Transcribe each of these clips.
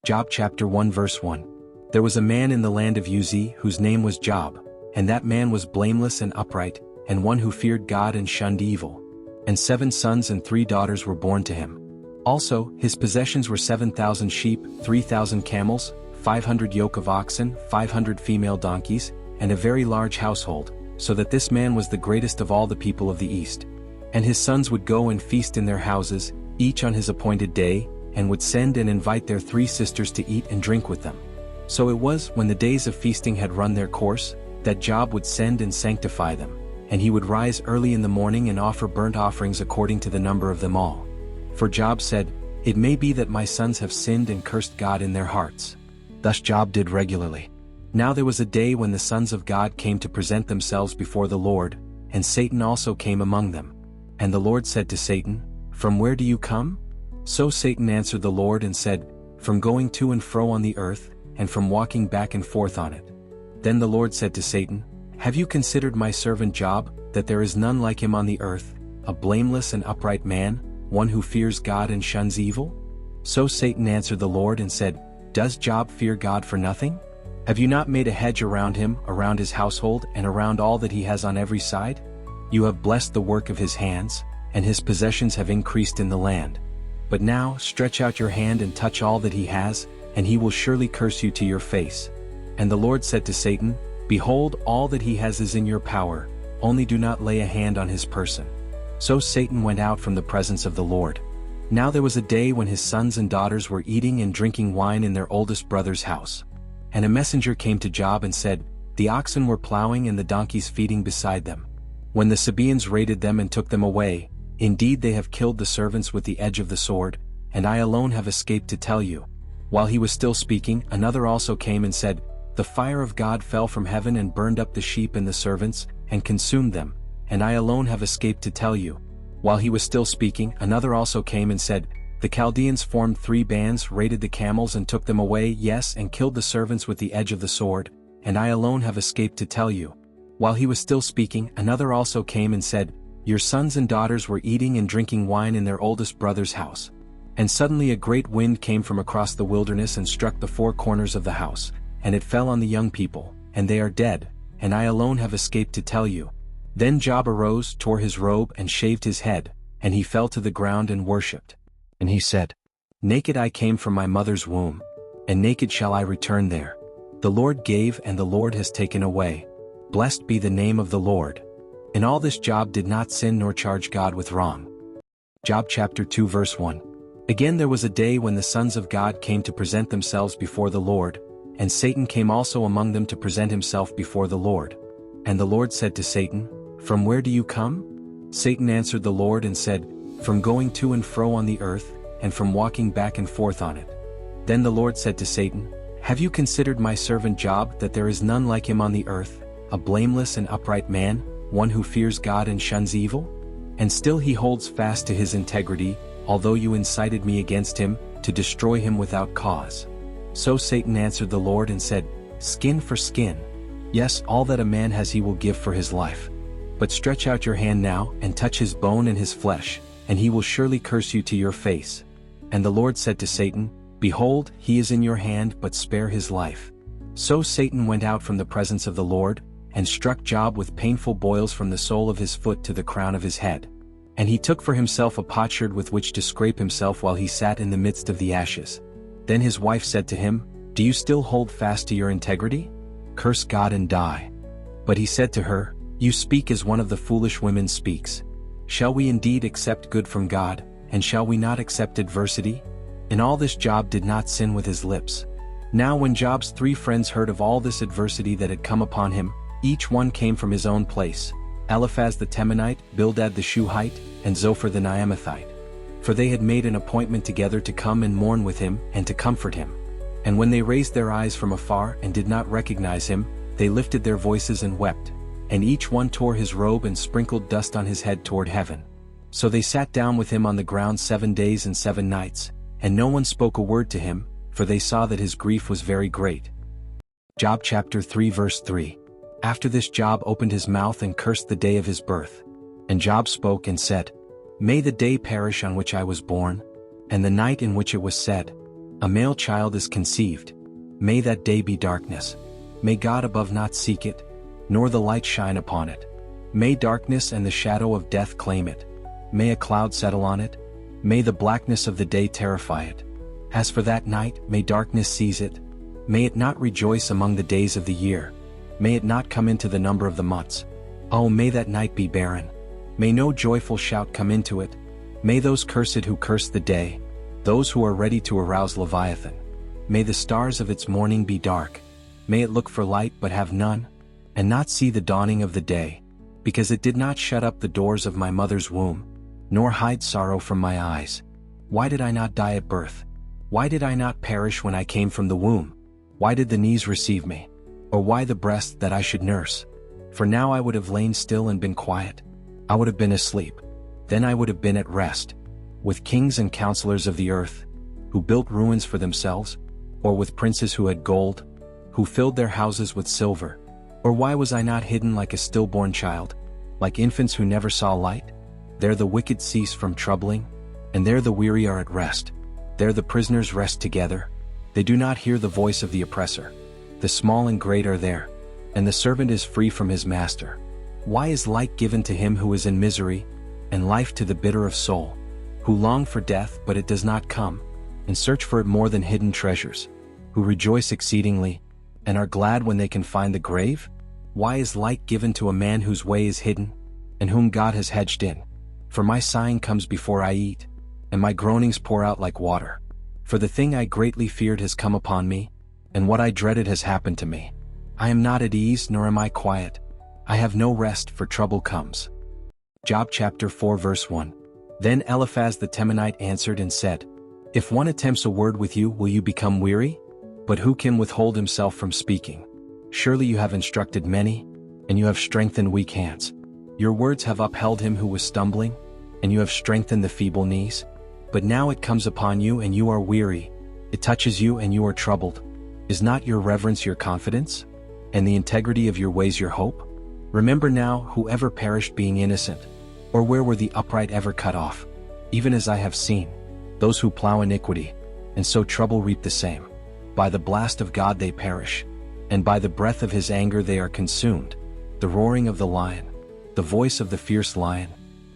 Job chapter 1 verse 1. There was a man in the land of Uz whose name was Job, and that man was blameless and upright, and one who feared God and shunned evil. And 7 sons and 3 daughters were born to him. Also, his possessions were 7,000 sheep, 3,000 camels, 500 yoke of oxen, 500 female donkeys, and a very large household, so that this man was the greatest of all the people of the east. And his sons would go and feast in their houses, each on his appointed day, and would send and invite their 3 sisters to eat and drink with them. So it was, when the days of feasting had run their course, that Job would send and sanctify them, and he would rise early in the morning and offer burnt offerings according to the number of them all. For Job said, "It may be that my sons have sinned and cursed God in their hearts." Thus Job did regularly. Now there was a day when the sons of God came to present themselves before the Lord, and Satan also came among them. And the Lord said to Satan, "From where do you come?" So Satan answered the Lord and said, "From going to and fro on the earth, and from walking back and forth on it." Then the Lord said to Satan, "Have you considered my servant Job, that there is none like him on the earth, a blameless and upright man, one who fears God and shuns evil?" So Satan answered the Lord and said, "Does Job fear God for nothing? Have you not made a hedge around him, around his household, and around all that he has on every side? You have blessed the work of his hands, and his possessions have increased in the land. But now stretch out your hand and touch all that he has, and he will surely curse you to your face." And the Lord said to Satan, "Behold, all that he has is in your power, only do not lay a hand on his person." So Satan went out from the presence of the Lord. Now there was a day when his sons and daughters were eating and drinking wine in their oldest brother's house. And a messenger came to Job and said, "The oxen were plowing and the donkeys feeding beside them, when the Sabaeans raided them and took them away. Indeed they have killed the servants with the edge of the sword, and I alone have escaped to tell you." While he was still speaking, another also came and said, "The fire of God fell from heaven and burned up the sheep and the servants, and consumed them, and I alone have escaped to tell you." While he was still speaking, another also came and said, "The Chaldeans formed 3 bands, raided the camels and took them away, yes, and killed the servants with the edge of the sword, and I alone have escaped to tell you." While he was still speaking, another also came and said, "Your sons and daughters were eating and drinking wine in their oldest brother's house. And suddenly a great wind came from across the wilderness and struck the 4 corners of the house, and it fell on the young people, and they are dead, and I alone have escaped to tell you." Then Job arose, tore his robe and shaved his head, and he fell to the ground and worshipped. And he said, "Naked I came from my mother's womb, and naked shall I return there. The Lord gave and the Lord has taken away. Blessed be the name of the Lord." In all this Job did not sin nor charge God with wrong. Job chapter 2 verse 1. Again there was a day when the sons of God came to present themselves before the Lord, and Satan came also among them to present himself before the Lord. And the Lord said to Satan, "From where do you come?" Satan answered the Lord and said, "From going to and fro on the earth, and from walking back and forth on it." Then the Lord said to Satan, "Have you considered my servant Job, that there is none like him on the earth, a blameless and upright man, one who fears God and shuns evil? And still he holds fast to his integrity, although you incited me against him, to destroy him without cause." So Satan answered the Lord and said, "Skin for skin. Yes, all that a man has he will give for his life. But stretch out your hand now, and touch his bone and his flesh, and he will surely curse you to your face." And the Lord said to Satan, "Behold, he is in your hand, but spare his life." So Satan went out from the presence of the Lord, and struck Job with painful boils from the sole of his foot to the crown of his head. And he took for himself a potsherd with which to scrape himself while he sat in the midst of the ashes. Then his wife said to him, "Do you still hold fast to your integrity? Curse God and die." But he said to her, "You speak as one of the foolish women speaks. Shall we indeed accept good from God, and shall we not accept adversity?" In all this Job did not sin with his lips. Now when Job's 3 friends heard of all this adversity that had come upon him, each one came from his own place: Eliphaz the Temanite, Bildad the Shuhite, and Zophar the Naamathite. For they had made an appointment together to come and mourn with him, and to comfort him. And when they raised their eyes from afar and did not recognize him, they lifted their voices and wept, and each one tore his robe and sprinkled dust on his head toward heaven. So they sat down with him on the ground 7 days and 7 nights, and no one spoke a word to him, for they saw that his grief was very great. Job chapter 3 verse 3. After this Job opened his mouth and cursed the day of his birth. And Job spoke and said, "May the day perish on which I was born, and the night in which it was said, A male child is conceived. May that day be darkness. May God above not seek it, nor the light shine upon it. May darkness and the shadow of death claim it. May a cloud settle on it. May the blackness of the day terrify it. As for that night, may darkness seize it. May it not rejoice among the days of the year. May it not come into the number of the months. Oh, may that night be barren. May no joyful shout come into it. May those cursed who curse the day, those who are ready to arouse Leviathan. May the stars of its morning be dark. May it look for light but have none, and not see the dawning of the day, because it did not shut up the doors of my mother's womb, nor hide sorrow from my eyes. Why did I not die at birth? Why did I not perish when I came from the womb? Why did the knees receive me? Or why the breast that I should nurse? For now I would have lain still and been quiet. I would have been asleep. Then I would have been at rest, with kings and counselors of the earth, who built ruins for themselves, or with princes who had gold, who filled their houses with silver. Or why was I not hidden like a stillborn child, like infants who never saw light? There the wicked cease from troubling, and there the weary are at rest. There the prisoners rest together. They do not hear the voice of the oppressor. The small and great are there, and the servant is free from his master. Why is light given to him who is in misery, and life to the bitter of soul, who long for death but it does not come, and search for it more than hidden treasures, who rejoice exceedingly, and are glad when they can find the grave? Why is light given to a man whose way is hidden, and whom God has hedged in? For my sighing comes before I eat, and my groanings pour out like water. For the thing I greatly feared has come upon me, and what I dreaded has happened to me. I am not at ease, nor am I quiet. I have no rest, for trouble comes. Job chapter 4 verse 1. Then Eliphaz the Temanite answered and said, If one attempts a word with you, will you become weary? But who can withhold himself from speaking? Surely you have instructed many, and you have strengthened weak hands. Your words have upheld him who was stumbling, and you have strengthened the feeble knees. But now it comes upon you and you are weary. It touches you and you are troubled. Is not your reverence your confidence, and the integrity of your ways your hope? Remember now, who ever perished being innocent, or where were the upright ever cut off? Even as I have seen, those who plow iniquity, and sow trouble reap the same. By the blast of God they perish, and by the breath of his anger they are consumed. The roaring of the lion, the voice of the fierce lion,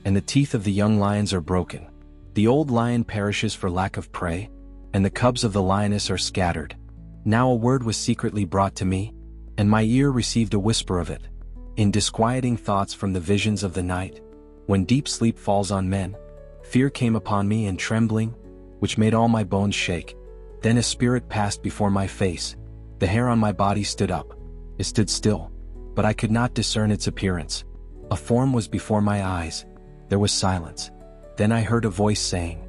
and the teeth of the young lions are broken. The old lion perishes for lack of prey, and the cubs of the lioness are scattered. Now a word was secretly brought to me, and my ear received a whisper of it. In disquieting thoughts from the visions of the night, when deep sleep falls on men, fear came upon me and trembling, which made all my bones shake. Then a spirit passed before my face. The hair on my body stood up. It stood still, but I could not discern its appearance. A form was before my eyes. There was silence. Then I heard a voice saying,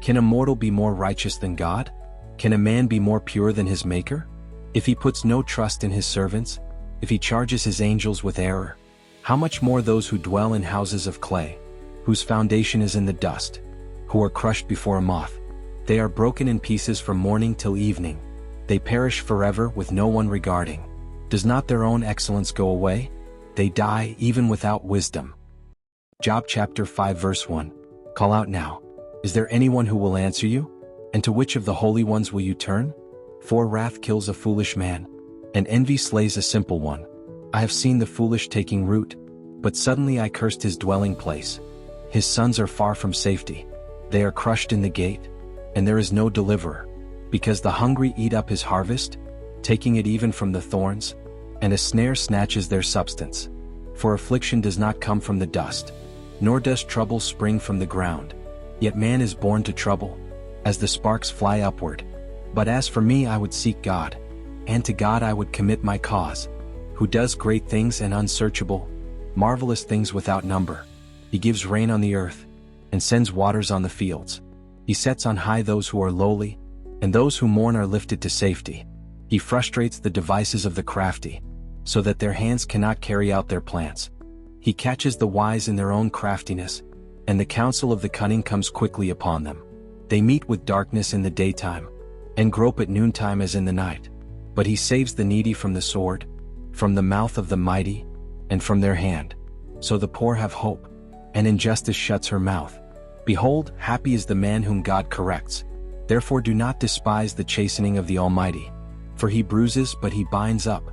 Can a mortal be more righteous than God? Can a man be more pure than his Maker? If he puts no trust in his servants, if he charges his angels with error, how much more those who dwell in houses of clay, whose foundation is in the dust, who are crushed before a moth? They are broken in pieces from morning till evening. They perish forever with no one regarding. Does not their own excellence go away? They die even without wisdom. Job chapter 5 verse 1. Call out now. Is there anyone who will answer you? And to which of the holy ones will you turn? For wrath kills a foolish man, and envy slays a simple one. I have seen the foolish taking root, but suddenly I cursed his dwelling place. His sons are far from safety. They are crushed in the gate, and there is no deliverer. Because the hungry eat up his harvest, taking it even from the thorns, and a snare snatches their substance. For affliction does not come from the dust, nor does trouble spring from the ground. Yet man is born to trouble, as the sparks fly upward. But as for me, I would seek God, and to God I would commit my cause, who does great things and unsearchable, marvelous things without number. He gives rain on the earth, and sends waters on the fields. He sets on high those who are lowly, and those who mourn are lifted to safety. He frustrates the devices of the crafty, so that their hands cannot carry out their plans. He catches the wise in their own craftiness, and the counsel of the cunning comes quickly upon them. They meet with darkness in the daytime, and grope at noontime as in the night. But he saves the needy from the sword, from the mouth of the mighty, and from their hand. So the poor have hope, and injustice shuts her mouth. Behold, happy is the man whom God corrects. Therefore do not despise the chastening of the Almighty. For he bruises, but he binds up.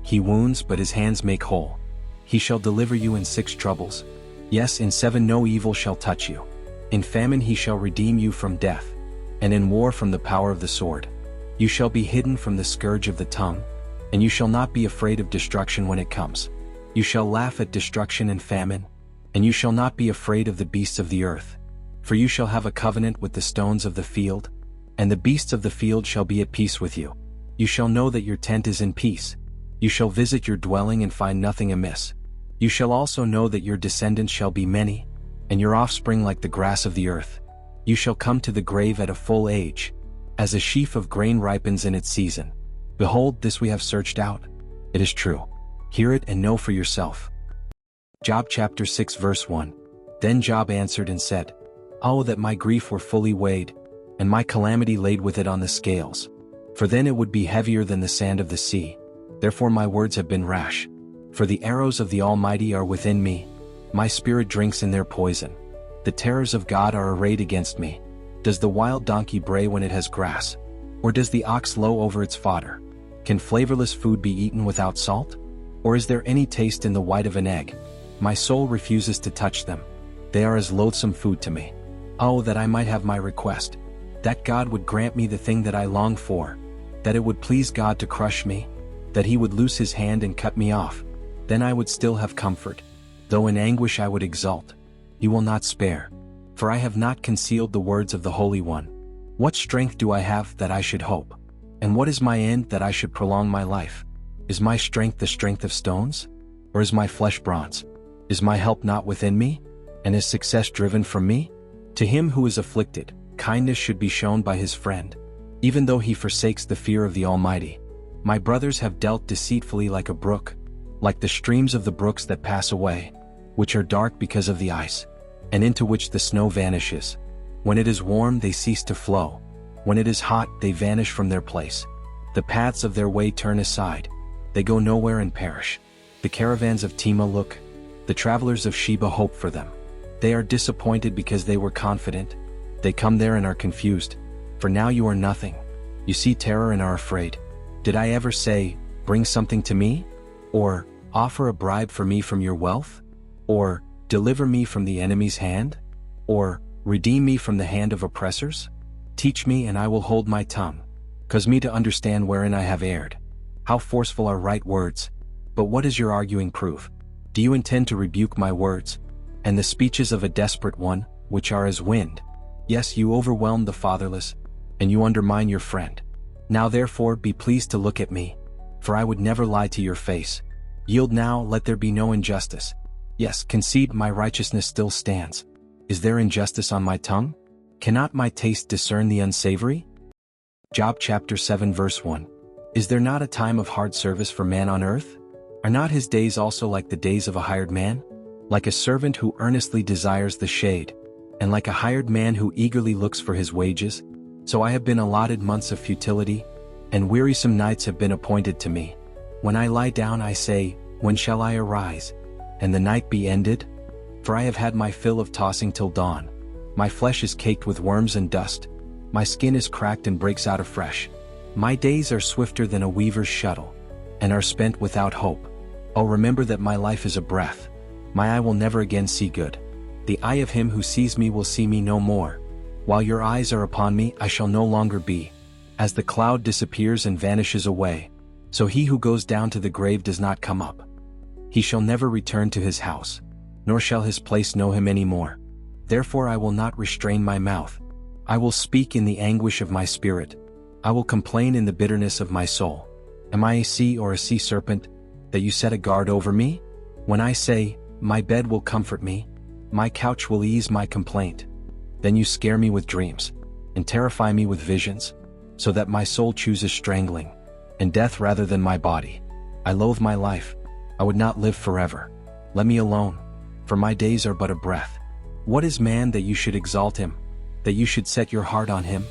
He wounds, but his hands make whole. He shall deliver you in 6 troubles. Yes, in 7 no evil shall touch you. In famine he shall redeem you from death, and in war from the power of the sword. You shall be hidden from the scourge of the tongue, and you shall not be afraid of destruction when it comes. You shall laugh at destruction and famine, and you shall not be afraid of the beasts of the earth. For you shall have a covenant with the stones of the field, and the beasts of the field shall be at peace with you. You shall know that your tent is in peace. You shall visit your dwelling and find nothing amiss. You shall also know that your descendants shall be many, and your offspring like the grass of the earth. You shall come to the grave at a full age, as a sheaf of grain ripens in its season. Behold, this we have searched out. It is true. Hear it and know for yourself. Job chapter 6 verse 1. Then Job answered and said, Oh, that my grief were fully weighed, and my calamity laid with it on the scales. For then it would be heavier than the sand of the sea. Therefore my words have been rash. For the arrows of the Almighty are within me. My spirit drinks in their poison. The terrors of God are arrayed against me. Does the wild donkey bray when it has grass? Or does the ox low over its fodder? Can flavorless food be eaten without salt? Or is there any taste in the white of an egg? My soul refuses to touch them. They are as loathsome food to me. Oh, that I might have my request. That God would grant me the thing that I long for. That it would please God to crush me. That he would loose his hand and cut me off. Then I would still have comfort. Though in anguish I would exult. He will not spare. For I have not concealed the words of the Holy One. What strength do I have that I should hope? And what is my end that I should prolong my life? Is my strength the strength of stones? Or is my flesh bronze? Is my help not within me? And is success driven from me? To him who is afflicted, kindness should be shown by his friend, even though he forsakes the fear of the Almighty. My brothers have dealt deceitfully like a brook, like the streams of the brooks that pass away, which are dark because of the ice, and into which the snow vanishes. When it is warm they cease to flow. When it is hot they vanish from their place. The paths of their way turn aside. They go nowhere and perish. The caravans of Tema look. The travelers of Sheba hope for them. They are disappointed because they were confident. They come there and are confused. For now you are nothing. You see terror and are afraid. Did I ever say, bring something to me? Or, offer a bribe for me from your wealth? Or, deliver me from the enemy's hand? Or, redeem me from the hand of oppressors? Teach me and I will hold my tongue. Cause me to understand wherein I have erred. How forceful are right words. But what is your arguing proof? Do you intend to rebuke my words, and the speeches of a desperate one, which are as wind? Yes, you overwhelm the fatherless, and you undermine your friend. Now therefore be pleased to look at me, for I would never lie to your face. Yield now, let there be no injustice. Yes, concede my righteousness still stands. Is there injustice on my tongue? Cannot my taste discern the unsavory? Job chapter 7 verse 1. Is there not a time of hard service for man on earth? Are not his days also like the days of a hired man? Like a servant who earnestly desires the shade, and like a hired man who eagerly looks for his wages? So I have been allotted months of futility, and wearisome nights have been appointed to me. When I lie down I say, when shall I arise, and the night be ended? For I have had my fill of tossing till dawn. My flesh is caked with worms and dust. My skin is cracked and breaks out afresh. My days are swifter than a weaver's shuttle, and are spent without hope. Oh, remember that my life is a breath. My eye will never again see good. The eye of him who sees me will see me no more. While your eyes are upon me, I shall no longer be. As the cloud disappears and vanishes away, so he who goes down to the grave does not come up. He shall never return to his house, nor shall his place know him any more. Therefore I will not restrain my mouth. I will speak in the anguish of my spirit. I will complain in the bitterness of my soul. Am I a sea or a sea serpent, that you set a guard over me? When I say, my bed will comfort me, my couch will ease my complaint, then you scare me with dreams, and terrify me with visions, so that my soul chooses strangling, and death rather than my body. I loathe my life. I would not live forever. Let me alone, for my days are but a breath. What is man that you should exalt him, that you should set your heart on him,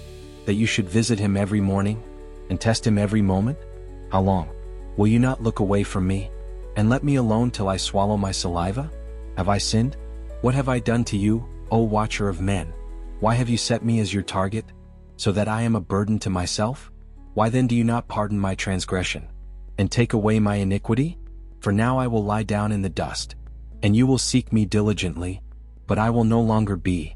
that you should visit him every morning, and test him every moment? How long? Will you not look away from me, and let me alone till I swallow my saliva? Have I sinned? What have I done to you, O watcher of men? Why have you set me as your target? so that I am a burden to myself? Why then do you not pardon my transgression, and take away my iniquity? For now I will lie down in the dust, and you will seek me diligently, but I will no longer be.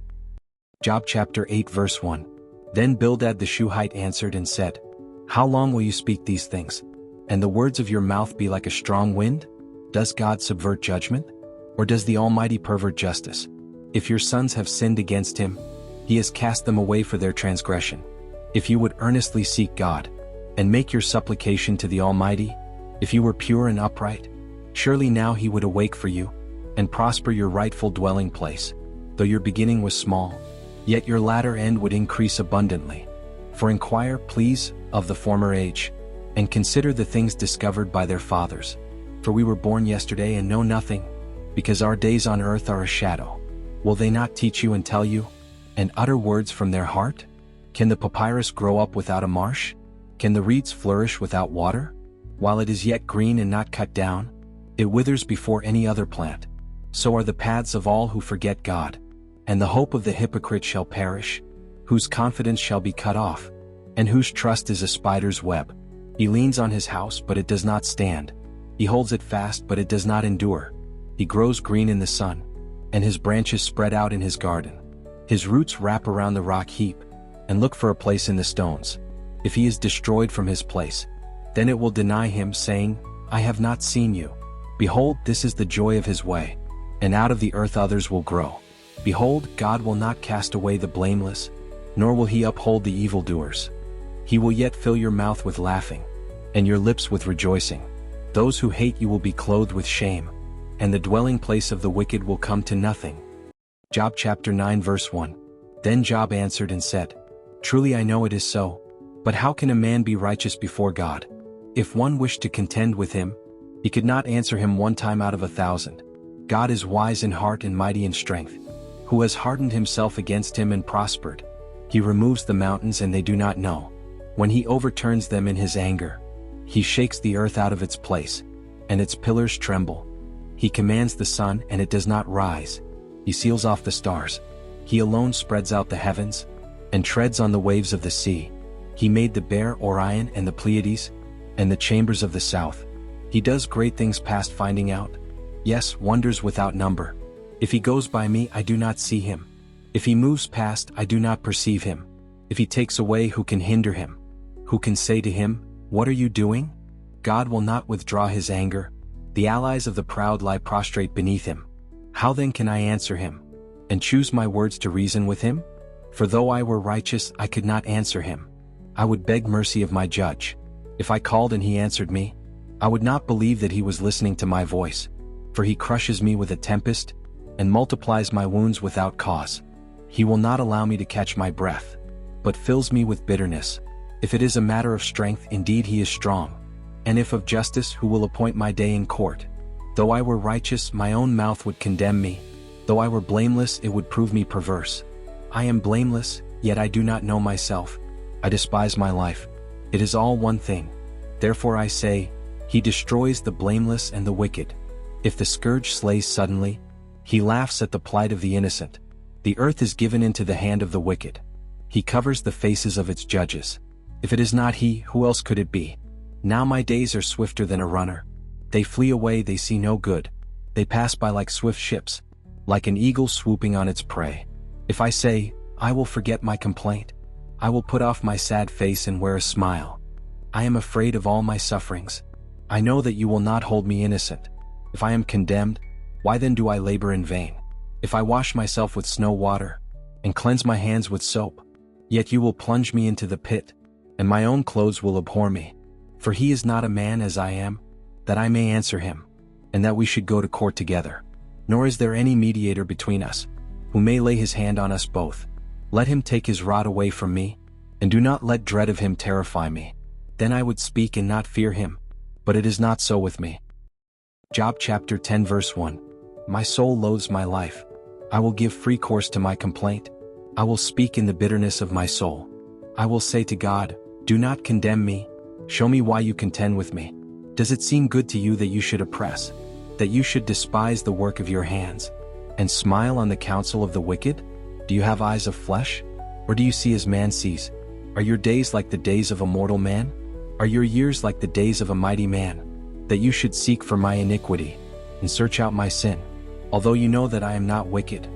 Job chapter 8 verse 1. Then Bildad the Shuhite answered and said, How long will you speak these things, and the words of your mouth be like a strong wind? Does God subvert judgment, or does the Almighty pervert justice? If your sons have sinned against him, he has cast them away for their transgression. If you would earnestly seek God, and make your supplication to the Almighty, if you were pure and upright, surely now he would awake for you, and prosper your rightful dwelling place. Though your beginning was small, yet your latter end would increase abundantly. For inquire, please, of the former age, and consider the things discovered by their fathers. For we were born yesterday and know nothing, because our days on earth are a shadow. Will they not teach you and tell you, and utter words from their heart? Can the papyrus grow up without a marsh? Can the reeds flourish without water? While it is yet green and not cut down, it withers before any other plant. So are the paths of all who forget God, and the hope of the hypocrite shall perish, whose confidence shall be cut off, and whose trust is a spider's web. He leans on his house, but it does not stand. He holds it fast, but it does not endure. He grows green in the sun, and his branches spread out in his garden. His roots wrap around the rock heap, and look for a place in the stones. If he is destroyed from his place, then it will deny him, saying, I have not seen you. Behold, this is the joy of his way, and out of the earth others will grow. Behold, God will not cast away the blameless, nor will he uphold the evildoers. He will yet fill your mouth with laughing, and your lips with rejoicing. Those who hate you will be clothed with shame, and the dwelling place of the wicked will come to nothing. Job chapter 9 verse 1. Then Job answered and said, Truly I know it is so, but how can a man be righteous before God? If one wished to contend with him, he could not answer him 1 time out of 1,000. God is wise in heart and mighty in strength, who has hardened himself against him and prospered. He removes the mountains and they do not know. When he overturns them in his anger, he shakes the earth out of its place, and its pillars tremble. He commands the sun and it does not rise. He seals off the stars. He alone spreads out the heavens, and treads on the waves of the sea. He made the Bear, Orion, and the Pleiades, and the chambers of the south. He does great things past finding out. Yes, wonders without number. If he goes by me, I do not see him. If he moves past, I do not perceive him. If he takes away, who can hinder him? Who can say to him, What are you doing? God will not withdraw his anger. The allies of the proud lie prostrate beneath him. How then can I answer him, and choose my words to reason with him? For though I were righteous, I could not answer him. I would beg mercy of my judge. If I called and he answered me, I would not believe that he was listening to my voice. For he crushes me with a tempest, and multiplies my wounds without cause. He will not allow me to catch my breath, but fills me with bitterness. If it is a matter of strength, indeed he is strong. And if of justice, who will appoint my day in court? Though I were righteous, my own mouth would condemn me. Though I were blameless, it would prove me perverse. I am blameless, yet I do not know myself. I despise my life. It is all one thing. Therefore I say, He destroys the blameless and the wicked. If the scourge slays suddenly, He laughs at the plight of the innocent. The earth is given into the hand of the wicked. He covers the faces of its judges. If it is not He, who else could it be? Now my days are swifter than a runner. They flee away, they see no good. They pass by like swift ships, like an eagle swooping on its prey. If I say, I will forget my complaint, I will put off my sad face and wear a smile. I am afraid of all my sufferings. I know that you will not hold me innocent. If I am condemned, why then do I labor in vain? If I wash myself with snow water, and cleanse my hands with soap, yet you will plunge me into the pit, and my own clothes will abhor me. For he is not a man as I am, that I may answer him, and that we should go to court together. Nor is there any mediator between us, who may lay his hand on us both. Let him take his rod away from me, and do not let dread of him terrify me. Then I would speak and not fear him, but it is not so with me. Job chapter 10 verse 1. My soul loathes my life. I will give free course to my complaint. I will speak in the bitterness of my soul. I will say to God, do not condemn me. Show me why you contend with me. Does it seem good to you that you should oppress, that you should despise the work of your hands, and smile on the counsel of the wicked? Do you have eyes of flesh, or do you see as man sees? Are your days like the days of a mortal man? Are your years like the days of a mighty man? That you should seek for my iniquity, and search out my sin, although you know that I am not wicked,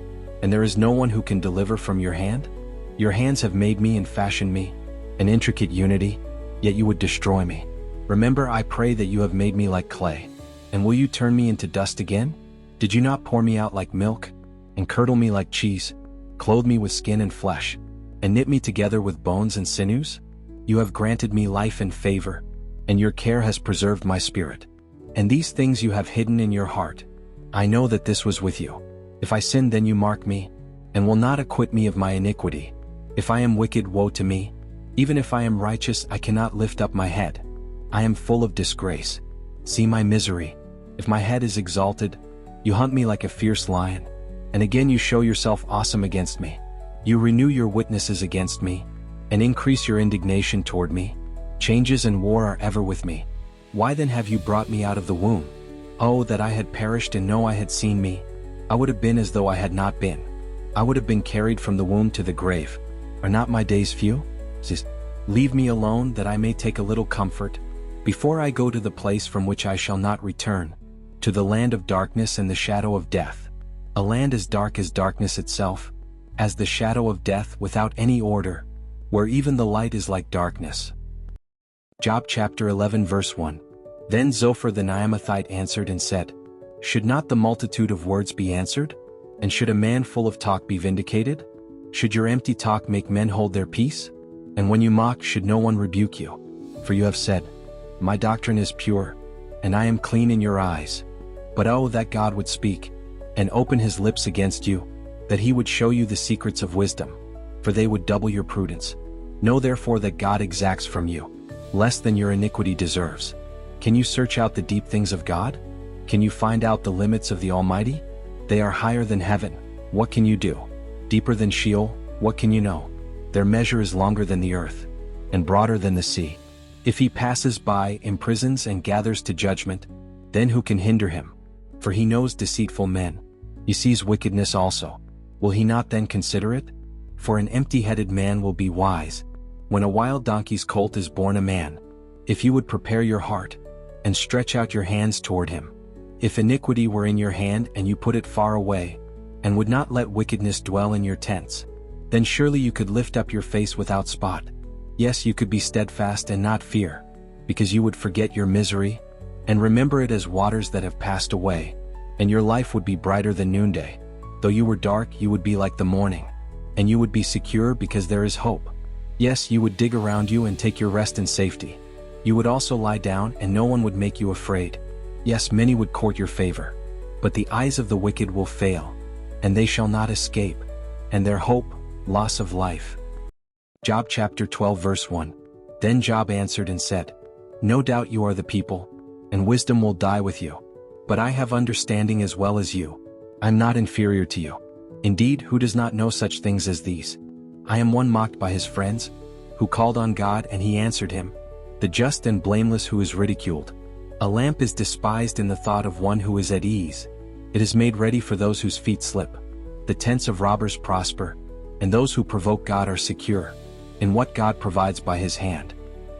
and there is no one who can deliver from your hand? Your hands have made me and fashioned me, an intricate unity, yet you would destroy me. Remember, I pray, that you have made me like clay. And will you turn me into dust again? Did you not pour me out like milk, and curdle me like cheese, clothe me with skin and flesh, and knit me together with bones and sinews? You have granted me life and favor, and your care has preserved my spirit. And these things you have hidden in your heart. I know that this was with you. If I sin, then you mark me, and will not acquit me of my iniquity. If I am wicked, woe to me. Even if I am righteous, I cannot lift up my head. I am full of disgrace. See my misery. If my head is exalted, you hunt me like a fierce lion. And again you show yourself awesome against me. You renew your witnesses against me, and increase your indignation toward me. Changes and war are ever with me. Why then have you brought me out of the womb? Oh, that I had perished and no eye had seen me. I would have been as though I had not been. I would have been carried from the womb to the grave. Are not my days few? Leave me alone, that I may take a little comfort, before I go to the place from which I shall not return, to the land of darkness and the shadow of death. A land as dark as darkness itself, as the shadow of death, without any order, where even the light is like darkness. Job chapter 11 verse 1. Then Zophar the Naamathite answered and said, Should not the multitude of words be answered? And should a man full of talk be vindicated? Should your empty talk make men hold their peace? And when you mock, should no one rebuke you? For you have said, My doctrine is pure, and I am clean in your eyes. But oh, that God would speak, and open his lips against you, that he would show you the secrets of wisdom, for they would double your prudence. Know therefore that God exacts from you less than your iniquity deserves. Can you search out the deep things of God? Can you find out the limits of the Almighty? They are higher than heaven. What can you do? Deeper than Sheol, what can you know? Their measure is longer than the earth, and broader than the sea. If he passes by, imprisons, and gathers to judgment, then who can hinder him? For he knows deceitful men. He sees wickedness also. Will he not then consider it? For an empty-headed man will be wise, when a wild donkey's colt is born a man. If you would prepare your heart, and stretch out your hands toward him. If iniquity were in your hand and you put it far away, and would not let wickedness dwell in your tents, then surely you could lift up your face without spot. Yes, you could be steadfast and not fear, because you would forget your misery, and remember it as waters that have passed away, and your life would be brighter than noonday. Though you were dark, you would be like the morning, and you would be secure because there is hope. Yes, you would dig around you and take your rest in safety. You would also lie down and no one would make you afraid. Yes, many would court your favor. But the eyes of the wicked will fail, and they shall not escape, and their hope, loss of life. Job chapter 12 verse 1. Then Job answered and said, No doubt you are the people, and wisdom will die with you. But I have understanding as well as you. I am not inferior to you. Indeed, who does not know such things as these? I am one mocked by his friends, who called on God and he answered him, the just and blameless who is ridiculed. A lamp is despised in the thought of one who is at ease. It is made ready for those whose feet slip. The tents of robbers prosper, and those who provoke God are secure, in what God provides by his hand.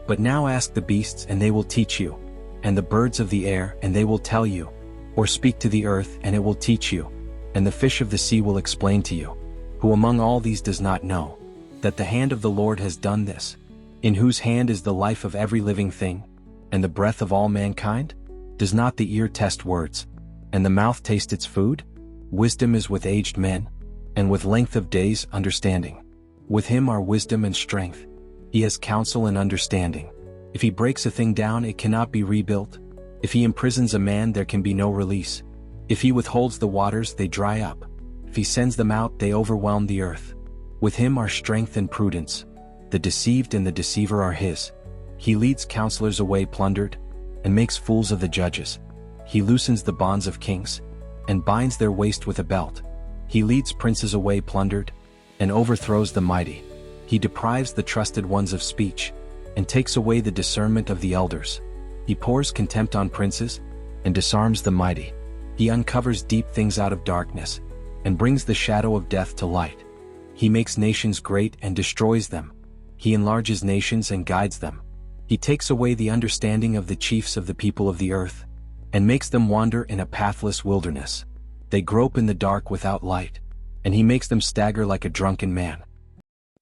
But now ask the beasts and they will teach you, and the birds of the air and they will tell you, or speak to the earth and it will teach you, and the fish of the sea will explain to you. Who among all these does not know that the hand of the Lord has done this, in whose hand is the life of every living thing, and the breath of all mankind? Does not the ear test words, and the mouth taste its food? Wisdom is with aged men, and with length of days understanding. With him are wisdom and strength. He has counsel and understanding. If he breaks a thing down, it cannot be rebuilt. If he imprisons a man, there can be no release. If he withholds the waters, they dry up. If he sends them out, they overwhelm the earth. With him are strength and prudence. The deceived and the deceiver are his. He leads counselors away plundered, and makes fools of the judges. He loosens the bonds of kings, and binds their waist with a belt. He leads princes away plundered, and overthrows the mighty. He deprives the trusted ones of speech, and takes away the discernment of the elders. He pours contempt on princes, and disarms the mighty. He uncovers deep things out of darkness, and brings the shadow of death to light. He makes nations great and destroys them. He enlarges nations and guides them. He takes away the understanding of the chiefs of the people of the earth, and makes them wander in a pathless wilderness. They grope in the dark without light, and he makes them stagger like a drunken man.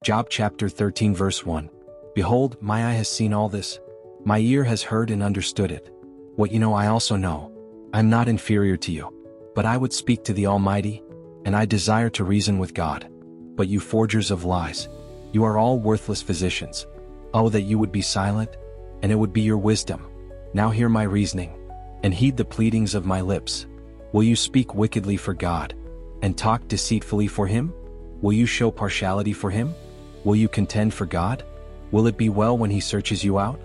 Job chapter 13 verse 1. Behold, my eye has seen all this. My ear has heard and understood it. What you know I also know. I am not inferior to you. But I would speak to the Almighty, and I desire to reason with God. But you forgers of lies, you are all worthless physicians. Oh, that you would be silent, and it would be your wisdom. Now hear my reasoning, and heed the pleadings of my lips. Will you speak wickedly for God, and talk deceitfully for him? Will you show partiality for him? Will you contend for God? Will it be well when he searches you out?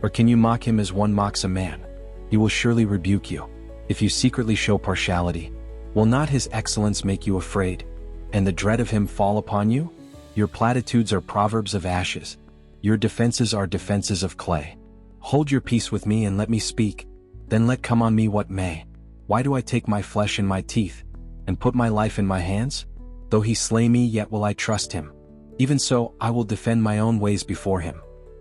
Or can you mock him as one mocks a man? He will surely rebuke you, if you secretly show partiality. Will not his excellence make you afraid, and the dread of him fall upon you? Your platitudes are proverbs of ashes. Your defenses are defenses of clay. Hold your peace with me and let me speak, then let come on me what may. Why do I take my flesh in my teeth, and put my life in my hands? Though he slay me, yet will I trust him. Even so, I will defend my own ways before him.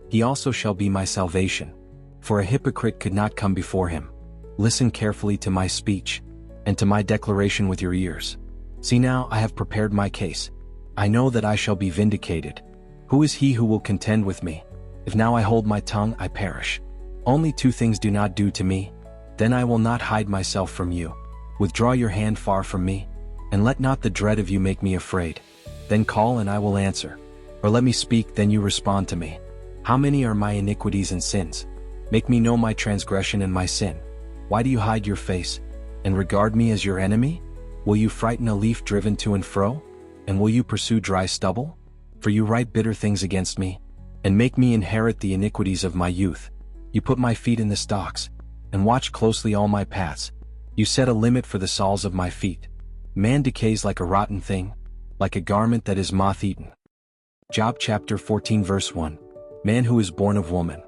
He also shall be my salvation. For a hypocrite could not come before him. Listen carefully to my speech, and to my declaration with your ears. See now, I have prepared my case. I know that I shall be vindicated. Who is he who will contend with me? If now I hold my tongue, I perish. Only two things do not do to me. Then I will not hide myself from you. Withdraw your hand far from me, and let not the dread of you make me afraid. Then call and I will answer. Or let me speak, then you respond to me. How many are my iniquities and sins? Make me know my transgression and my sin. Why do you hide your face, and regard me as your enemy? Will you frighten a leaf driven to and fro? And will you pursue dry stubble? For you write bitter things against me, and make me inherit the iniquities of my youth. You put my feet in the stocks, and watch closely all my paths. You set a limit for the soles of my feet. Man decays like a rotten thing, like a garment that is moth-eaten. Job chapter 14 verse 1. Man who is born of woman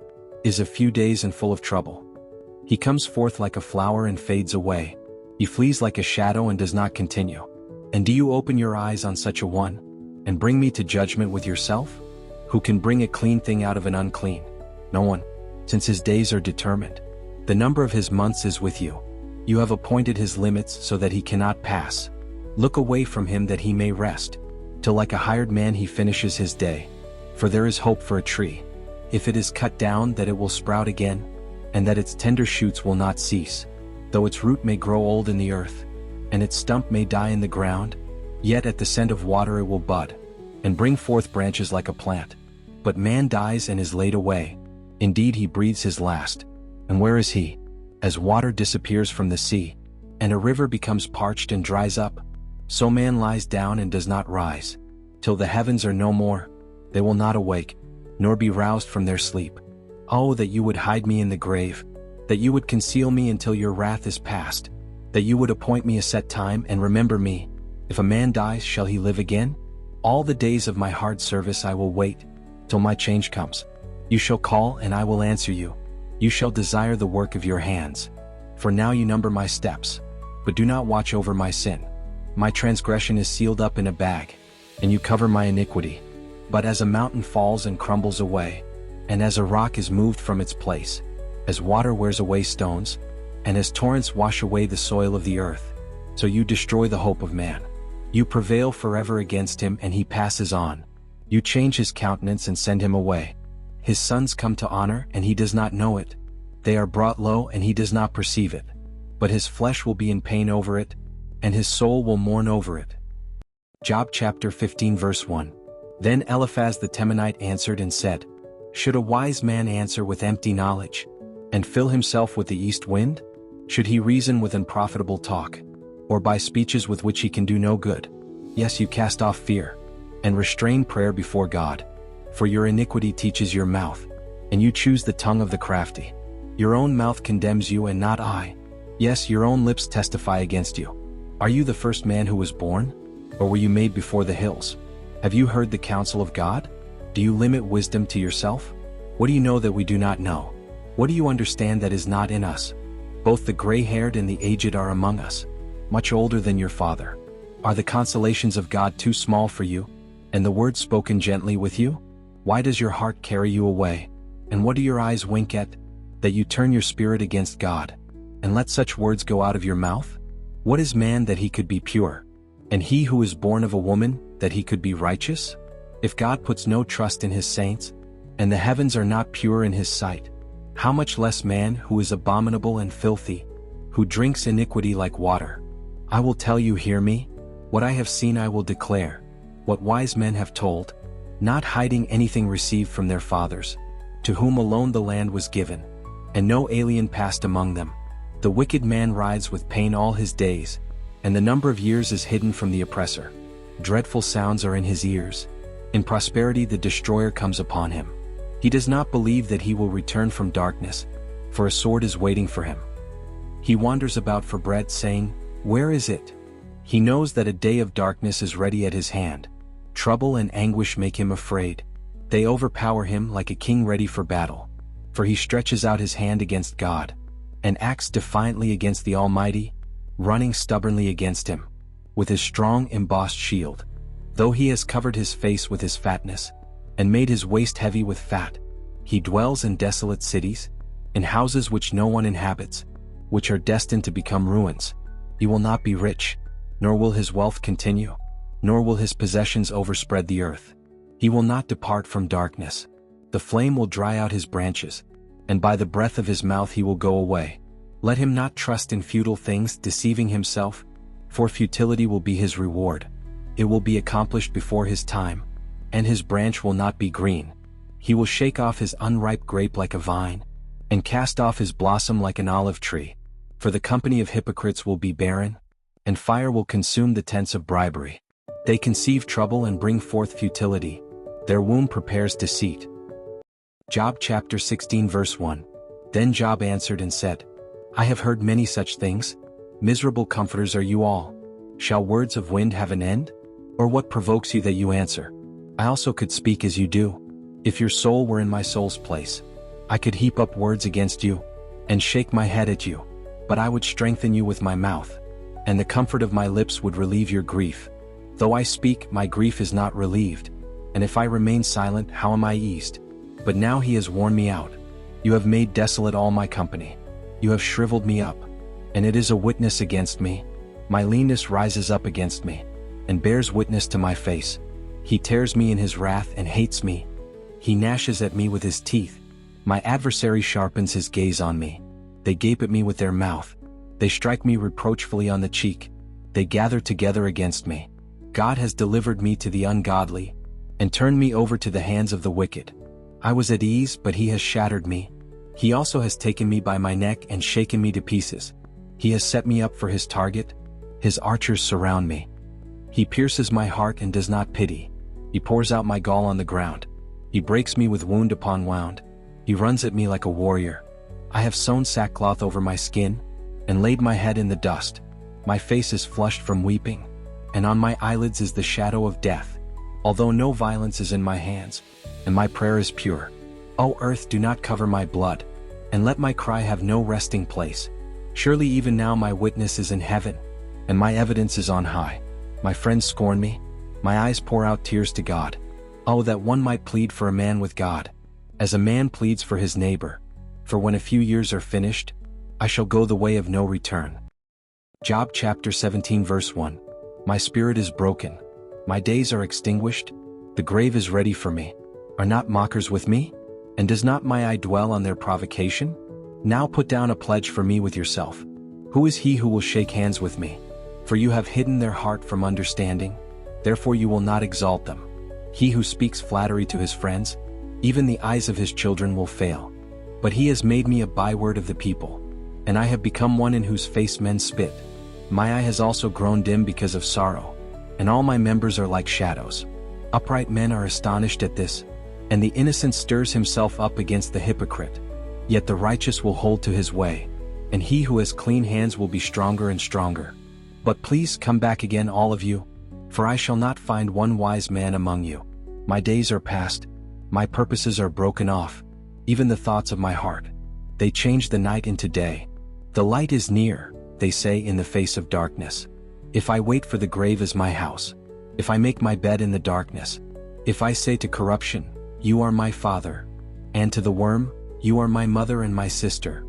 is of few days and full of trouble. He comes forth like a flower and fades away. He flees like a shadow and does not continue. And do you open your eyes on such a one, and bring me to judgment with yourself? Who can bring a clean thing out of an unclean? No one, since his days are determined. The number of his months is with you. You have appointed his limits so that he cannot pass. Look away from him that he may rest, till like a hired man he finishes his day. For there is hope for a tree, if it is cut down, that it will sprout again, and that its tender shoots will not cease. Though its root may grow old in the earth, and its stump may die in the ground, yet at the scent of water it will bud, and bring forth branches like a plant. But man dies and is laid away. Indeed, he breathes his last. And where is he? As water disappears from the sea, and a river becomes parched and dries up, so man lies down and does not rise. Till the heavens are no more, they will not awake, nor be roused from their sleep. Oh, that you would hide me in the grave, that you would conceal me until your wrath is past, that you would appoint me a set time and remember me. If a man dies, shall he live again? All the days of my hard service I will wait, till my change comes. You shall call and I will answer you. You shall desire the work of your hands. For now you number my steps, but do not watch over my sin. My transgression is sealed up in a bag, and you cover my iniquity. But as a mountain falls and crumbles away, and as a rock is moved from its place, as water wears away stones, and as torrents wash away the soil of the earth, so you destroy the hope of man. You prevail forever against him, and he passes on. You change his countenance and send him away. His sons come to honor, and he does not know it. They are brought low, and he does not perceive it. But his flesh will be in pain over it, and his soul will mourn over it. Job chapter 15 verse 1. Then Eliphaz the Temanite answered and said, Should a wise man answer with empty knowledge, and fill himself with the east wind? Should he reason with unprofitable talk, or by speeches with which he can do no good? Yes, you cast off fear, and restrain prayer before God. For your iniquity teaches your mouth, and you choose the tongue of the crafty. Your own mouth condemns you and not I. Yes, your own lips testify against you. Are you the first man who was born? Or were you made before the hills? Have you heard the counsel of God? Do you limit wisdom to yourself? What do you know that we do not know? What do you understand that is not in us? Both the gray-haired and the aged are among us, much older than your father. Are the consolations of God too small for you, and the words spoken gently with you? Why does your heart carry you away? And what do your eyes wink at? That you turn your spirit against God, and let such words go out of your mouth? What is man that he could be pure? And he who is born of a woman, that he could be righteous? If God puts no trust in his saints, and the heavens are not pure in his sight, how much less man who is abominable and filthy, who drinks iniquity like water? I will tell you, hear me. What I have seen I will declare, what wise men have told, not hiding anything received from their fathers, to whom alone the land was given, and no alien passed among them. The wicked man rides with pain all his days, and the number of years is hidden from the oppressor. Dreadful sounds are in his ears. In prosperity the destroyer comes upon him. He does not believe that he will return from darkness, for a sword is waiting for him. He wanders about for bread, saying, where is it? He knows that a day of darkness is ready at his hand. Trouble and anguish make him afraid. They overpower him like a king ready for battle. For he stretches out his hand against God, and acts defiantly against the Almighty, running stubbornly against him, with his strong embossed shield. Though he has covered his face with his fatness, and made his waist heavy with fat, he dwells in desolate cities, in houses which no one inhabits, which are destined to become ruins. He will not be rich, nor will his wealth continue, nor will his possessions overspread the earth. He will not depart from darkness. The flame will dry out his branches, and by the breath of his mouth he will go away. Let him not trust in futile things, deceiving himself, for futility will be his reward. It will be accomplished before his time, and his branch will not be green. He will shake off his unripe grape like a vine, and cast off his blossom like an olive tree. For the company of hypocrites will be barren, and fire will consume the tents of bribery. They conceive trouble and bring forth futility. Their womb prepares deceit. Job chapter 16 verse 1. Then Job answered and said, I have heard many such things. Miserable comforters are you all. Shall words of wind have an end? Or what provokes you that you answer? I also could speak as you do. If your soul were in my soul's place, I could heap up words against you, and shake my head at you. But I would strengthen you with my mouth, and the comfort of my lips would relieve your grief. Though I speak, my grief is not relieved, and if I remain silent, how am I eased? But now he has worn me out. You have made desolate all my company. You have shriveled me up, and it is a witness against me. My leanness rises up against me, and bears witness to my face. He tears me in his wrath and hates me. He gnashes at me with his teeth. My adversary sharpens his gaze on me. They gape at me with their mouth. They strike me reproachfully on the cheek. They gather together against me. God has delivered me to the ungodly, and turned me over to the hands of the wicked. I was at ease, but he has shattered me. He also has taken me by my neck and shaken me to pieces. He has set me up for his target. His archers surround me. He pierces my heart and does not pity. He pours out my gall on the ground. He breaks me with wound upon wound. He runs at me like a warrior. I have sewn sackcloth over my skin, and laid my head in the dust. My face is flushed from weeping, and on my eyelids is the shadow of death, although no violence is in my hands, and my prayer is pure. O earth, do not cover my blood, and let my cry have no resting place. Surely even now my witness is in heaven, and my evidence is on high. My friends scorn me. My eyes pour out tears to God. Oh, that one might plead for a man with God, as a man pleads for his neighbor. For when a few years are finished, I shall go the way of no return. Job chapter 17 verse 1. My spirit is broken. My days are extinguished. The grave is ready for me. Are not mockers with me? And does not my eye dwell on their provocation? Now put down a pledge for me with yourself. Who is he who will shake hands with me? For you have hidden their heart from understanding, therefore you will not exalt them. He who speaks flattery to his friends, even the eyes of his children will fail. But he has made me a byword of the people, and I have become one in whose face men spit. My eye has also grown dim because of sorrow, and all my members are like shadows. Upright men are astonished at this, and the innocent stirs himself up against the hypocrite. Yet the righteous will hold to his way, and he who has clean hands will be stronger and stronger. But please come back again, all of you, for I shall not find one wise man among you. My days are past, my purposes are broken off, even the thoughts of my heart. They change the night into day. The light is near, they say in the face of darkness. If I wait for the grave as my house, if I make my bed in the darkness, if I say to corruption, "You are my father." And to the worm, "You are my mother and my sister."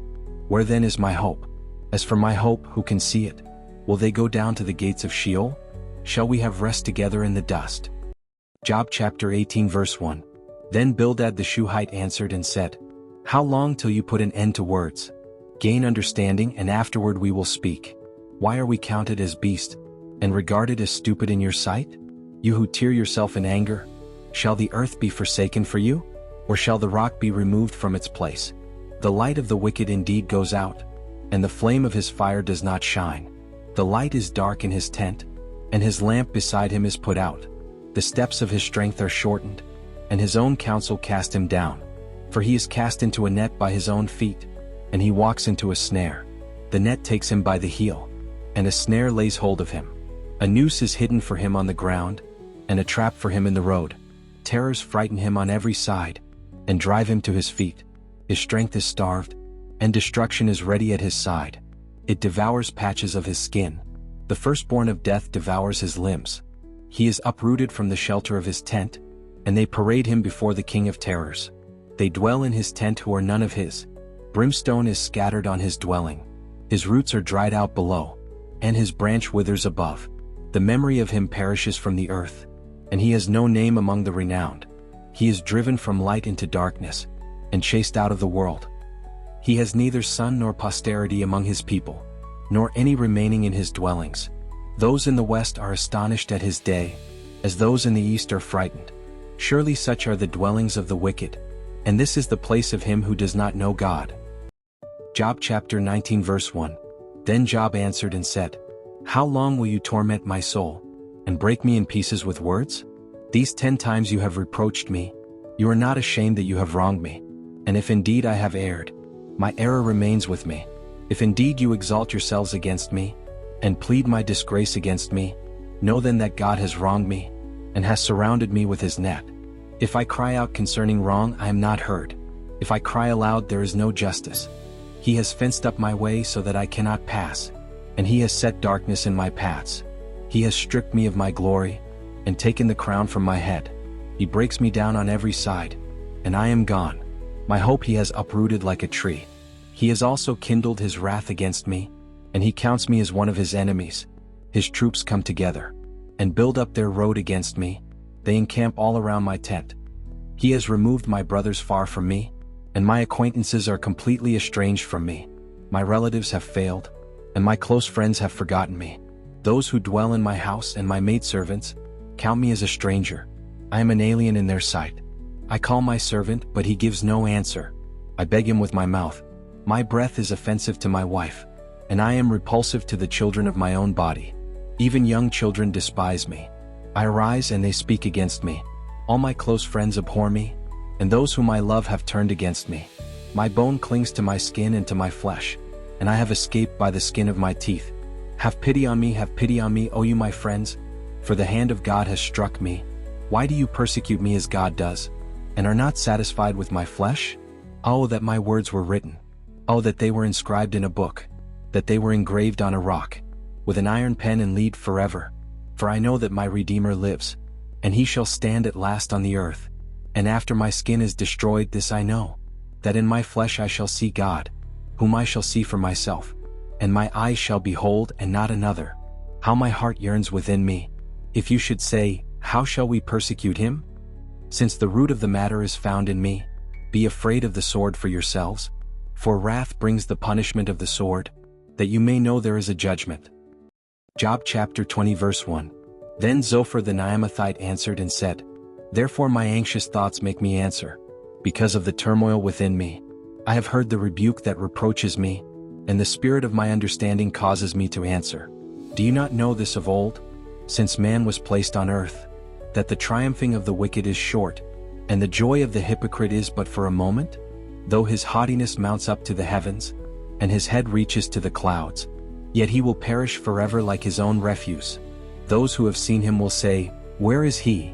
Where then is my hope? As for my hope, who can see it? Will they go down to the gates of Sheol? Shall we have rest together in the dust? Job chapter 18 verse 1. Then Bildad the Shuhite answered and said, "How long till you put an end to words? Gain understanding, and afterward we will speak. Why are we counted as beasts, and regarded as stupid in your sight? You who tear yourself in anger, shall the earth be forsaken for you? Or shall the rock be removed from its place? The light of the wicked indeed goes out, and the flame of his fire does not shine. The light is dark in his tent, and his lamp beside him is put out. The steps of his strength are shortened, and his own counsel cast him down. For he is cast into a net by his own feet, and he walks into a snare. The net takes him by the heel, and a snare lays hold of him. A noose is hidden for him on the ground, and a trap for him in the road. Terrors frighten him on every side, and drive him to his feet. His strength is starved, and destruction is ready at his side. It devours patches of his skin. The firstborn of death devours his limbs. He is uprooted from the shelter of his tent, and they parade him before the king of terrors. They dwell in his tent who are none of his. Brimstone is scattered on his dwelling. His roots are dried out below, and his branch withers above. The memory of him perishes from the earth, and he has no name among the renowned. He is driven from light into darkness, and chased out of the world. He has neither son nor posterity among his people, nor any remaining in his dwellings. Those in the west are astonished at his day, as those in the east are frightened. Surely such are the dwellings of the wicked, and this is the place of him who does not know God. Job chapter 19 verse 1. Then Job answered and said, "How long will you torment my soul, and break me in pieces with words? These 10 times you have reproached me. You are not ashamed that you have wronged me. And if indeed I have erred, my error remains with me. If indeed you exalt yourselves against me, and plead my disgrace against me, know then that God has wronged me, and has surrounded me with his net. If I cry out concerning wrong, I am not heard. If I cry aloud, there is no justice. He has fenced up my way so that I cannot pass, and he has set darkness in my paths. He has stripped me of my glory, and taken the crown from my head. He breaks me down on every side, and I am gone. My hope he has uprooted like a tree. He has also kindled his wrath against me, and he counts me as one of his enemies. His troops come together, and build up their road against me. They encamp all around my tent. He has removed my brothers far from me, and my acquaintances are completely estranged from me. My relatives have failed, and my close friends have forgotten me. Those who dwell in my house and my maidservants count me as a stranger. I am an alien in their sight. I call my servant, but he gives no answer. I beg him with my mouth. My breath is offensive to my wife, and I am repulsive to the children of my own body. Even young children despise me. I arise and they speak against me. All my close friends abhor me, and those whom I love have turned against me. My bone clings to my skin and to my flesh, and I have escaped by the skin of my teeth. Have pity on me, O you my friends, for the hand of God has struck me. Why do you persecute me as God does, and are not satisfied with my flesh? Oh, that my words were written. Oh, that they were inscribed in a book, that they were engraved on a rock, with an iron pen and lead forever. For I know that my Redeemer lives, and he shall stand at last on the earth. And after my skin is destroyed, this I know, that in my flesh I shall see God, whom I shall see for myself, and my eyes shall behold and not another. How my heart yearns within me. If you should say, how shall we persecute him? Since the root of the matter is found in me, be afraid of the sword for yourselves. For wrath brings the punishment of the sword, that you may know there is a judgment. Job chapter 20 verse 1. Then Zophar the Naamathite answered and said, Therefore my anxious thoughts make me answer, because of the turmoil within me. I have heard the rebuke that reproaches me, and the spirit of my understanding causes me to answer. Do you not know this of old, since man was placed on earth, that the triumphing of the wicked is short, and the joy of the hypocrite is but for a moment? Though his haughtiness mounts up to the heavens, and his head reaches to the clouds, yet he will perish forever like his own refuse. Those who have seen him will say, Where is he?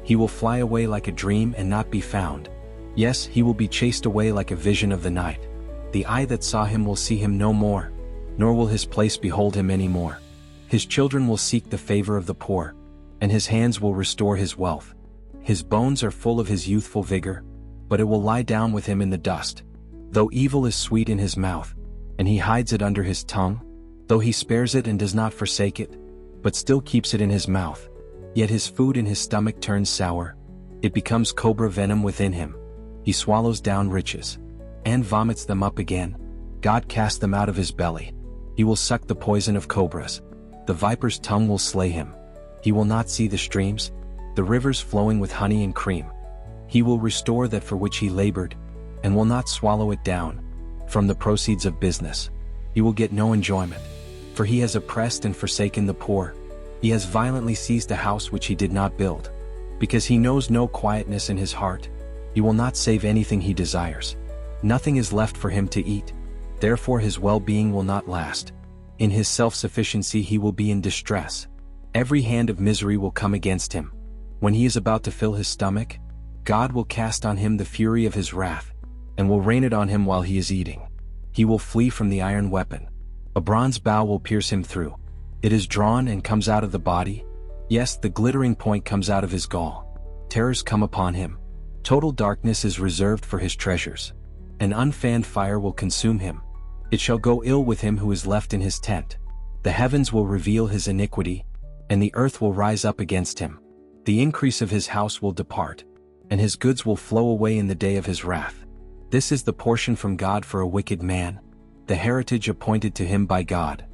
He will fly away like a dream and not be found. Yes, he will be chased away like a vision of the night. The eye that saw him will see him no more, nor will his place behold him any more. His children will seek the favor of the poor, and his hands will restore his wealth. His bones are full of his youthful vigor, but it will lie down with him in the dust. Though evil is sweet in his mouth, and he hides it under his tongue, though he spares it and does not forsake it, but still keeps it in his mouth, yet his food in his stomach turns sour. It becomes cobra venom within him. He swallows down riches, and vomits them up again. God cast them out of his belly. He will suck the poison of cobras. The viper's tongue will slay him. He will not see the streams, the rivers flowing with honey and cream. He will restore that for which he labored, and will not swallow it down. From the proceeds of business, he will get no enjoyment. For he has oppressed and forsaken the poor. He has violently seized a house which he did not build. Because he knows no quietness in his heart, he will not save anything he desires. Nothing is left for him to eat. Therefore his well-being will not last. In his self-sufficiency he will be in distress. Every hand of misery will come against him. When he is about to fill his stomach, God will cast on him the fury of his wrath, and will rain it on him while he is eating. He will flee from the iron weapon. A bronze bow will pierce him through. It is drawn and comes out of the body. Yes, the glittering point comes out of his gall. Terrors come upon him. Total darkness is reserved for his treasures. An unfanned fire will consume him. It shall go ill with him who is left in his tent. The heavens will reveal his iniquity, and the earth will rise up against him. The increase of his house will depart, and his goods will flow away in the day of his wrath. This is the portion from God for a wicked man, the heritage appointed to him by God.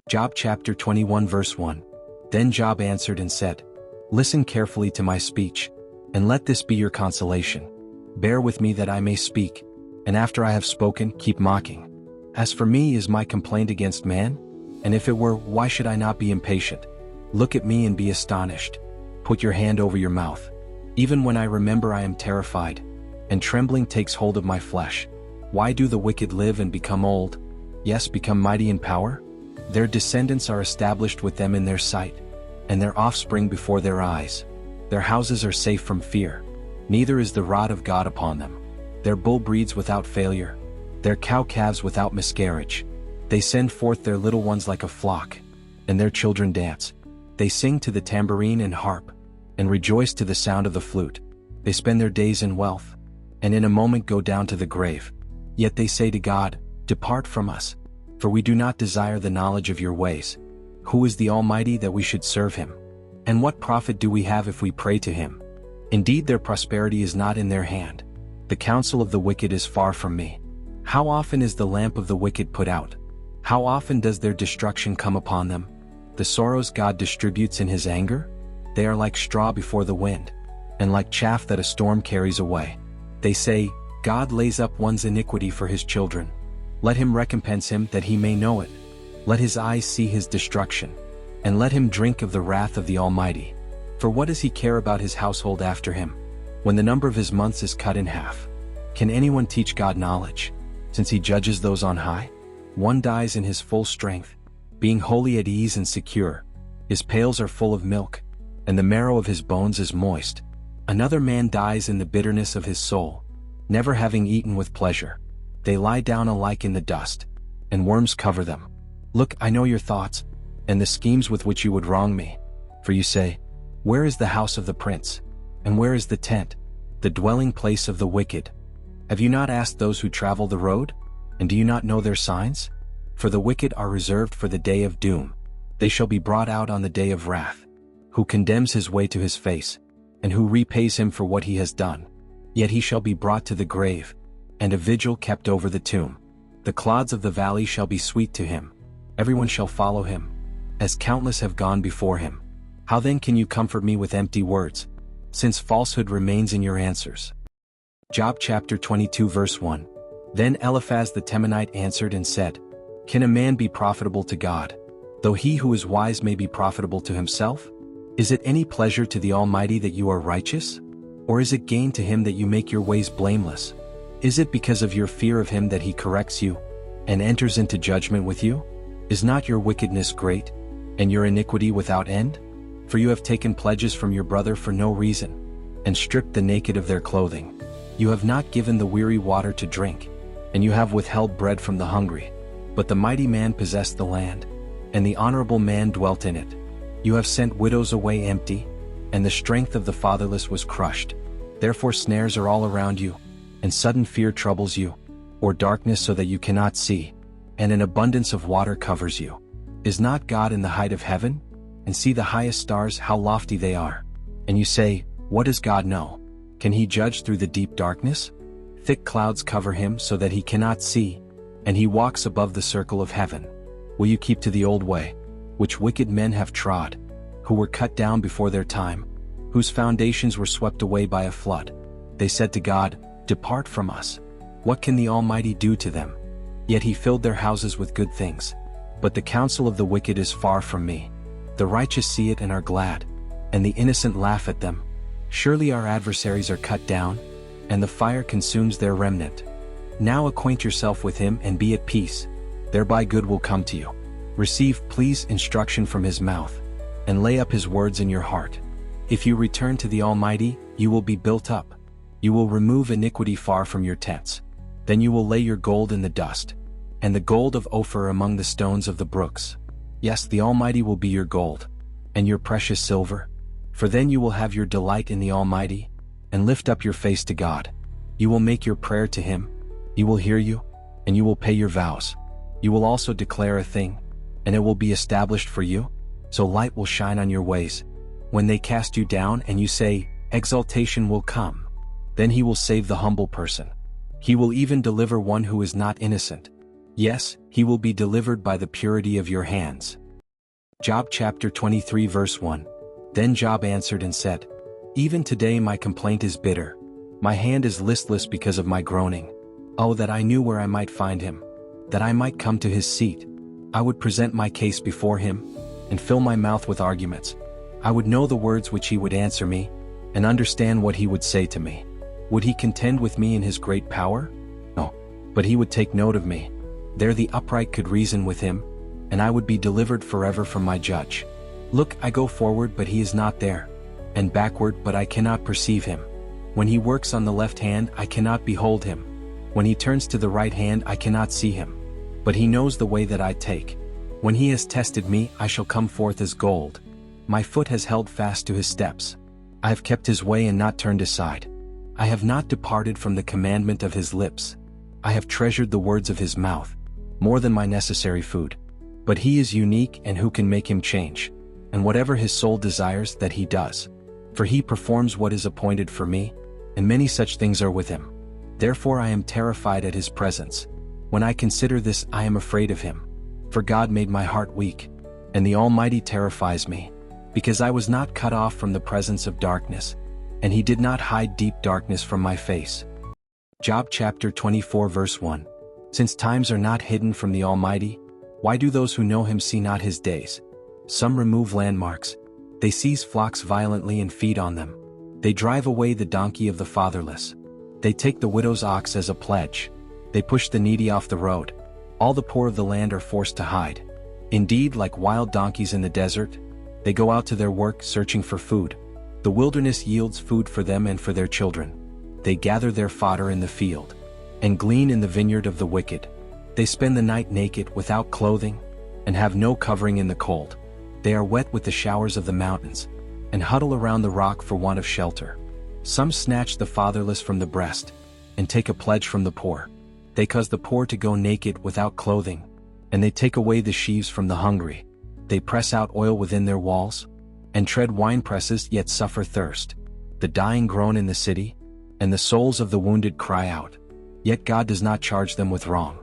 Job chapter 21 verse 1. Then Job answered and said, Listen carefully to my speech, and let this be your consolation. Bear with me that I may speak, and after I have spoken, keep mocking. As for me, is my complaint against man? And if it were, why should I not be impatient? Look at me and be astonished. Put your hand over your mouth. Even when I remember, I am terrified, and trembling takes hold of my flesh. Why do the wicked live and become old? Yes, become mighty in power? Their descendants are established with them in their sight, and their offspring before their eyes. Their houses are safe from fear, neither is the rod of God upon them. Their bull breeds without failure, their cow calves without miscarriage. They send forth their little ones like a flock, and their children dance. They sing to the tambourine and harp, and rejoice to the sound of the flute. They spend their days in wealth, and in a moment go down to the grave. Yet they say to God, Depart from us, for we do not desire the knowledge of your ways. Who is the Almighty that we should serve him? And what profit do we have if we pray to him? Indeed, their prosperity is not in their hand. The counsel of the wicked is far from me. How often is the lamp of the wicked put out? How often does their destruction come upon them? The sorrows God distributes in his anger? They are like straw before the wind, and like chaff that a storm carries away. They say, God lays up one's iniquity for his children. Let him recompense him that he may know it. Let his eyes see his destruction, and let him drink of the wrath of the Almighty. For what does he care about his household after him, when the number of his months is cut in half? Can anyone teach God knowledge, since he judges those on high? One dies in his full strength, being wholly at ease and secure. His pails are full of milk, and the marrow of his bones is moist. Another man dies in the bitterness of his soul, never having eaten with pleasure. They lie down alike in the dust, and worms cover them. Look, I know your thoughts, and the schemes with which you would wrong me. For you say, Where is the house of the prince? And where is the tent, the dwelling place of the wicked? Have you not asked those who travel the road? And do you not know their signs? For the wicked are reserved for the day of doom. They shall be brought out on the day of wrath. Who condemns his way to his face, and who repays him for what he has done? Yet he shall be brought to the grave, and a vigil kept over the tomb. The clods of the valley shall be sweet to him. Everyone shall follow him, as countless have gone before him. How then can you comfort me with empty words, since falsehood remains in your answers? Job chapter 22 verse 1. Then Eliphaz the Temanite answered and said, Can a man be profitable to God, though he who is wise may be profitable to himself? Is it any pleasure to the Almighty that you are righteous? Or is it gain to him that you make your ways blameless? Is it because of your fear of him that he corrects you, and enters into judgment with you? Is not your wickedness great, and your iniquity without end? For you have taken pledges from your brother for no reason, and stripped the naked of their clothing. You have not given the weary water to drink, and you have withheld bread from the hungry. But the mighty man possessed the land, and the honorable man dwelt in it. You have sent widows away empty, and the strength of the fatherless was crushed. Therefore snares are all around you, and sudden fear troubles you, or darkness so that you cannot see, and an abundance of water covers you. Is not God in the height of heaven? And see the highest stars, how lofty they are. And you say, what does God know? Can he judge through the deep darkness? Thick clouds cover him so that he cannot see, and he walks above the circle of heaven. Will you keep to the old way, which wicked men have trod, who were cut down before their time, whose foundations were swept away by a flood? They said to God, depart from us. What can the Almighty do to them? Yet he filled their houses with good things. But the counsel of the wicked is far from me. The righteous see it and are glad, and the innocent laugh at them. Surely our adversaries are cut down, and the fire consumes their remnant. Now acquaint yourself with him and be at peace, thereby good will come to you. Receive, please, instruction from his mouth, and lay up his words in your heart. If you return to the Almighty, you will be built up. You will remove iniquity far from your tents. Then you will lay your gold in the dust, and the gold of Ophir among the stones of the brooks. Yes, the Almighty will be your gold, and your precious silver. For then you will have your delight in the Almighty, and lift up your face to God. You will make your prayer to him. He will hear you, and you will pay your vows. You will also declare a thing, and it will be established for you, so light will shine on your ways. When they cast you down and you say, exaltation will come, then he will save the humble person. He will even deliver one who is not innocent. Yes, he will be delivered by the purity of your hands. Job chapter 23 verse 1. Then Job answered and said, even today my complaint is bitter. My hand is listless because of my groaning. Oh, that I knew where I might find him, that I might come to his seat. I would present my case before him, and fill my mouth with arguments. I would know the words which he would answer me, and understand what he would say to me. Would he contend with me in his great power? No, but he would take note of me. There the upright could reason with him, and I would be delivered forever from my judge. Look, I go forward, but he is not there, and backward, but I cannot perceive him. When he works on the left hand, I cannot behold him. When he turns to the right hand, I cannot see him. But he knows the way that I take. When he has tested me, I shall come forth as gold. My foot has held fast to his steps. I have kept his way and not turned aside. I have not departed from the commandment of his lips. I have treasured the words of his mouth, more than my necessary food. But he is unique, and who can make him change? And whatever his soul desires, that he does. For he performs what is appointed for me, and many such things are with him. Therefore I am terrified at his presence. When I consider this, I am afraid of him. For God made my heart weak, and the Almighty terrifies me, because I was not cut off from the presence of darkness, and he did not hide deep darkness from my face. Job chapter 24 verse 1. Since times are not hidden from the Almighty, why do those who know him see not his days? Some remove landmarks. They seize flocks violently and feed on them. They drive away the donkey of the fatherless. They take the widow's ox as a pledge. They push the needy off the road. All the poor of the land are forced to hide. Indeed, like wild donkeys in the desert, they go out to their work searching for food. The wilderness yields food for them and for their children. They gather their fodder in the field, and glean in the vineyard of the wicked. They spend the night naked, without clothing, and have no covering in the cold. They are wet with the showers of the mountains, and huddle around the rock for want of shelter. Some snatch the fatherless from the breast, and take a pledge from the poor. They cause the poor to go naked, without clothing, and they take away the sheaves from the hungry. They press out oil within their walls, and tread winepresses, yet suffer thirst. The dying groan in the city, and the souls of the wounded cry out. Yet God does not charge them with wrong.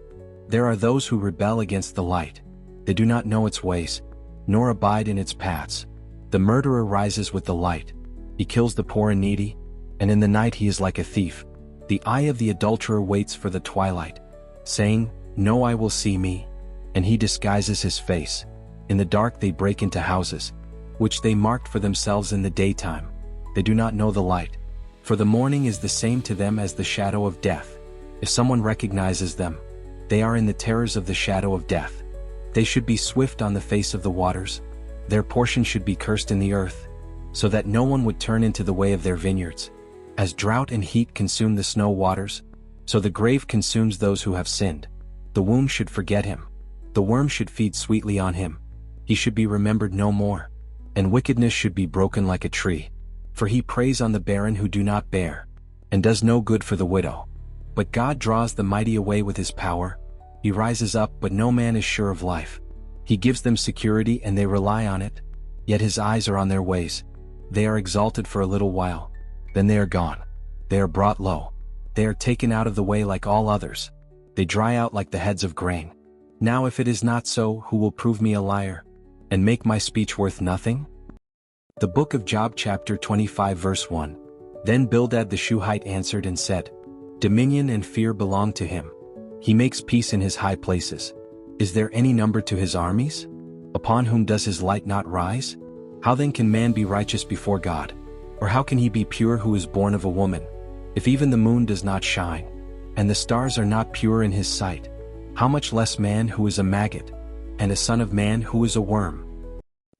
There are those who rebel against the light. They do not know its ways, nor abide in its paths. The murderer rises with the light. He kills the poor and needy, and in the night he is like a thief. The eye of the adulterer waits for the twilight, saying, no eye will see me. And he disguises his face. In the dark they break into houses, which they marked for themselves in the daytime. They do not know the light. For the morning is the same to them as the shadow of death. If someone recognizes them, they are in the terrors of the shadow of death. They should be swift on the face of the waters. Their portion should be cursed in the earth, so that no one would turn into the way of their vineyards. As drought and heat consume the snow waters, so the grave consumes those who have sinned. The womb should forget him. The worm should feed sweetly on him. He should be remembered no more, and wickedness should be broken like a tree. For he preys on the barren who do not bear, and does no good for the widow. But God draws the mighty away with his power. He rises up, but no man is sure of life. He gives them security and they rely on it. Yet his eyes are on their ways. They are exalted for a little while. Then they are gone. They are brought low. They are taken out of the way like all others. They dry out like the heads of grain. Now if it is not so, who will prove me a liar, and make my speech worth nothing? The book of Job chapter 25 verse 1. Then Bildad the Shuhite answered and said, Dominion and fear belong to him. He makes peace in his high places. Is there any number to his armies? Upon whom does his light not rise? How then can man be righteous before God? Or how can he be pure who is born of a woman? If even the moon does not shine, and the stars are not pure in his sight, how much less man who is a maggot, and a son of man who is a worm?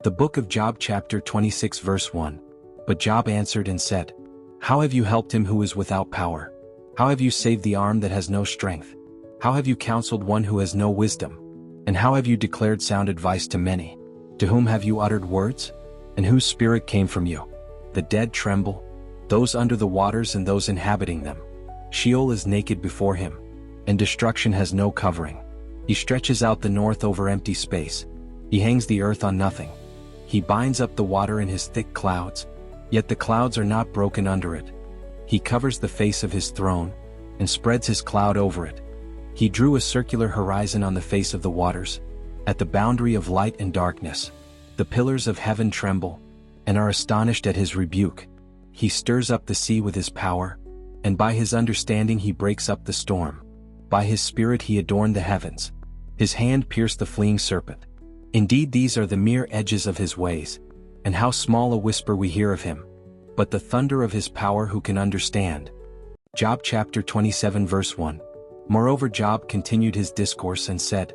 The book of Job chapter 26 verse 1. But Job answered and said, How have you helped him who is without power? How have you saved the arm that has no strength? How have you counseled one who has no wisdom? And how have you declared sound advice to many? To whom have you uttered words? And whose spirit came from you? The dead tremble, those under the waters and those inhabiting them. Sheol is naked before him, and destruction has no covering. He stretches out the north over empty space. He hangs the earth on nothing. He binds up the water in his thick clouds, yet the clouds are not broken under it. He covers the face of his throne, and spreads his cloud over it. He drew a circular horizon on the face of the waters, at the boundary of light and darkness. The pillars of heaven tremble, and are astonished at his rebuke. He stirs up the sea with his power, and by his understanding he breaks up the storm. By his spirit he adorned the heavens. His hand pierced the fleeing serpent. Indeed, these are the mere edges of his ways, and how small a whisper we hear of him. But the thunder of his power who can understand? Job chapter 27 verse 1. Moreover Job continued his discourse and said,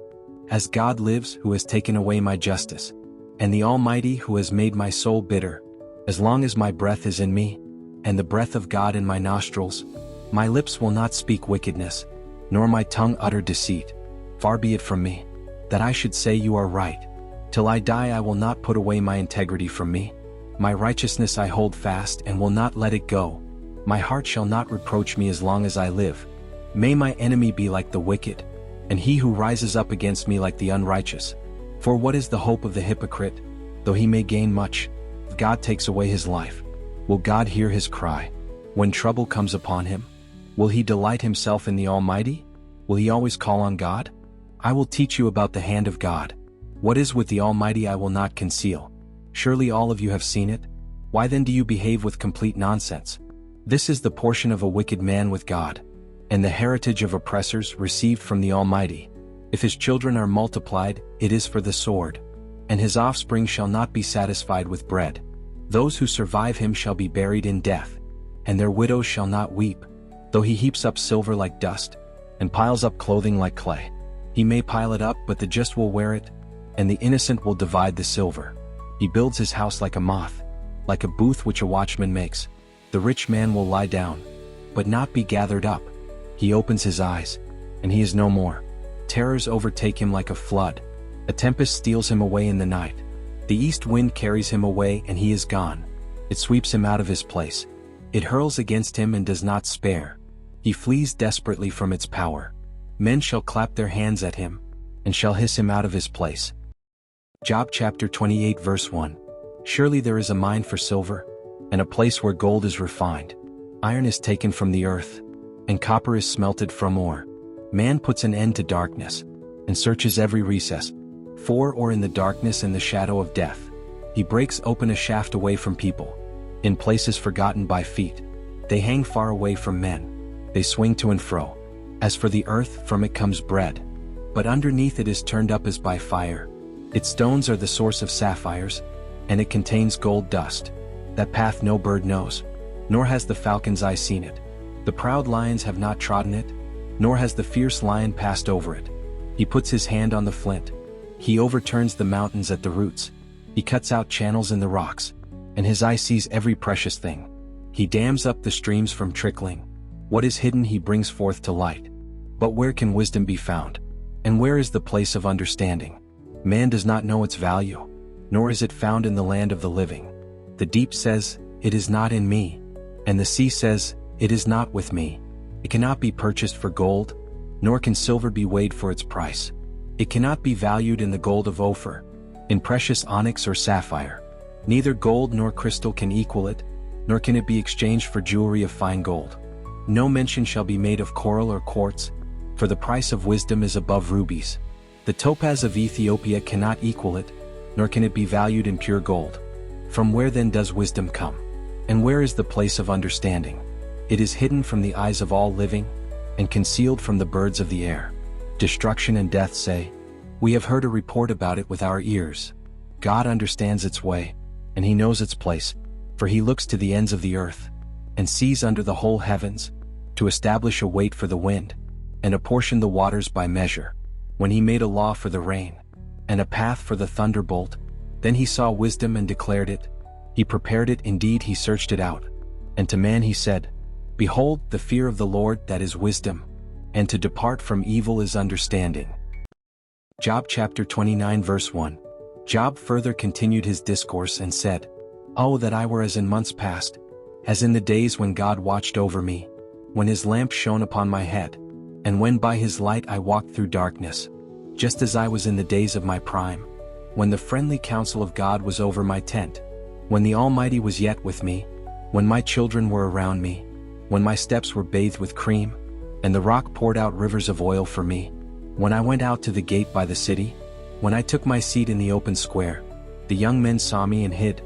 As God lives, who has taken away my justice, and the Almighty who has made my soul bitter, as long as my breath is in me, and the breath of God in my nostrils, my lips will not speak wickedness, nor my tongue utter deceit. Far be it from me, that I should say you are right. Till I die I will not put away my integrity from me. My righteousness I hold fast and will not let it go. My heart shall not reproach me as long as I live. May my enemy be like the wicked, and he who rises up against me like the unrighteous. For what is the hope of the hypocrite, though he may gain much, if God takes away his life? Will God hear his cry when trouble comes upon him? Will he delight himself in the Almighty? Will he always call on God? I will teach you about the hand of God. What is with the Almighty I will not conceal. Surely all of you have seen it. Why then do you behave with complete nonsense? This is the portion of a wicked man with God, and the heritage of oppressors received from the Almighty. If his children are multiplied, it is for the sword, and his offspring shall not be satisfied with bread. Those who survive him shall be buried in death, and their widows shall not weep. Though he heaps up silver like dust, and piles up clothing like clay, he may pile it up, but the just will wear it, and the innocent will divide the silver. He builds his house like a moth, like a booth which a watchman makes. The rich man will lie down, but not be gathered up. He opens his eyes, and he is no more. Terrors overtake him like a flood. A tempest steals him away in the night. The east wind carries him away, and he is gone. It sweeps him out of his place. It hurls against him and does not spare. He flees desperately from its power. Men shall clap their hands at him, and shall hiss him out of his place. Job chapter 28 verse 1. Surely there is a mine for silver, and a place where gold is refined. Iron is taken from the earth, and copper is smelted from ore. Man puts an end to darkness, and searches every recess, for or in the darkness and the shadow of death. He breaks open a shaft away from people, in places forgotten by feet. They hang far away from men. They swing to and fro. As for the earth, from it comes bread, but underneath it is turned up as by fire. Its stones are the source of sapphires, and it contains gold dust. That path no bird knows, nor has the falcon's eye seen it. The proud lions have not trodden it, nor has the fierce lion passed over it. He puts his hand on the flint. He overturns the mountains at the roots. He cuts out channels in the rocks, and his eye sees every precious thing. He dams up the streams from trickling. What is hidden he brings forth to light. But where can wisdom be found? And where is the place of understanding? Man does not know its value, nor is it found in the land of the living. The deep says, "It is not in me." And the sea says, "It is not with me." It cannot be purchased for gold, nor can silver be weighed for its price. It cannot be valued in the gold of Ophir, in precious onyx or sapphire. Neither gold nor crystal can equal it, nor can it be exchanged for jewelry of fine gold. No mention shall be made of coral or quartz, for the price of wisdom is above rubies. The topaz of Ethiopia cannot equal it, nor can it be valued in pure gold. From where then does wisdom come? And where is the place of understanding? It is hidden from the eyes of all living, and concealed from the birds of the air. Destruction and death say, "We have heard a report about it with our ears." God understands its way, and he knows its place, for he looks to the ends of the earth, and sees under the whole heavens, to establish a weight for the wind, and apportion the waters by measure. When he made a law for the rain, and a path for the thunderbolt, then he saw wisdom and declared it. He prepared it, indeed he searched it out. And to man he said, "Behold, the fear of the Lord, that is wisdom, and to depart from evil is understanding." Job chapter 29 verse 1. Job further continued his discourse and said, "Oh, that I were as in months past, as in the days when God watched over me, when his lamp shone upon my head, and when by his light I walked through darkness, just as I was in the days of my prime, when the friendly counsel of God was over my tent, when the Almighty was yet with me, when my children were around me, when my steps were bathed with cream, and the rock poured out rivers of oil for me, when I went out to the gate by the city, when I took my seat in the open square, the young men saw me and hid,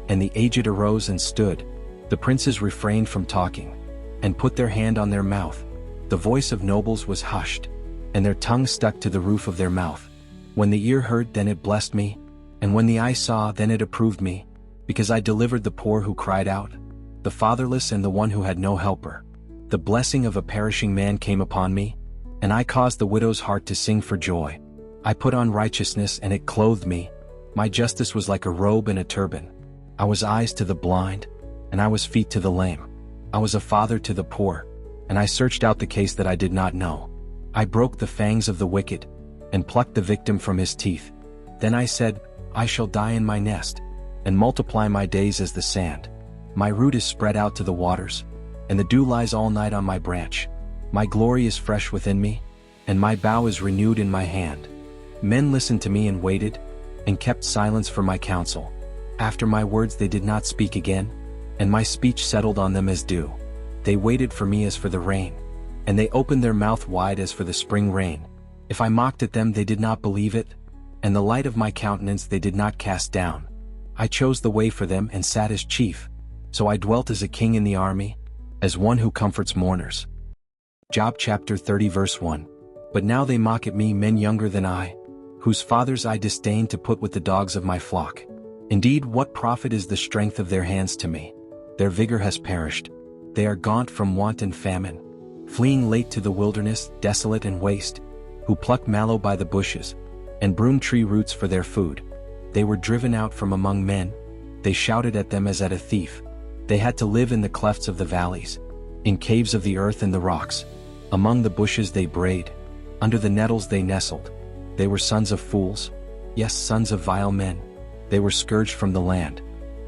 and the aged arose and stood, the princes refrained from talking, and put their hand on their mouth, the voice of nobles was hushed, and their tongue stuck to the roof of their mouth. When the ear heard, then it blessed me, and when the eye saw, then it approved me, because I delivered the poor who cried out, the fatherless and the one who had no helper. The blessing of a perishing man came upon me, and I caused the widow's heart to sing for joy. I put on righteousness and it clothed me. My justice was like a robe and a turban. I was eyes to the blind, and I was feet to the lame. I was a father to the poor, and I searched out the case that I did not know. I broke the fangs of the wicked, and plucked the victim from his teeth. Then I said, I shall die in my nest, and multiply my days as the sand. My root is spread out to the waters, and the dew lies all night on my branch. My glory is fresh within me, and my bow is renewed in my hand. Men listened to me and waited, and kept silence for my counsel. After my words they did not speak again, and my speech settled on them as dew. They waited for me as for the rain, and they opened their mouth wide as for the spring rain. If I mocked at them they did not believe it, and the light of my countenance they did not cast down. I chose the way for them and sat as chief, so I dwelt as a king in the army, as one who comforts mourners. Job chapter 30 verse 1. But now they mock at me, men younger than I, whose fathers I disdain to put with the dogs of my flock. Indeed, what profit is the strength of their hands to me? Their vigor has perished. They are gaunt from want and famine, fleeing late to the wilderness, desolate and waste, who pluck mallow by the bushes, and broom tree roots for their food. They were driven out from among men. They shouted at them as at a thief. They had to live in the clefts of the valleys, in caves of the earth and the rocks. Among the bushes they brayed, under the nettles they nestled. They were sons of fools, yes, sons of vile men. They were scourged from the land.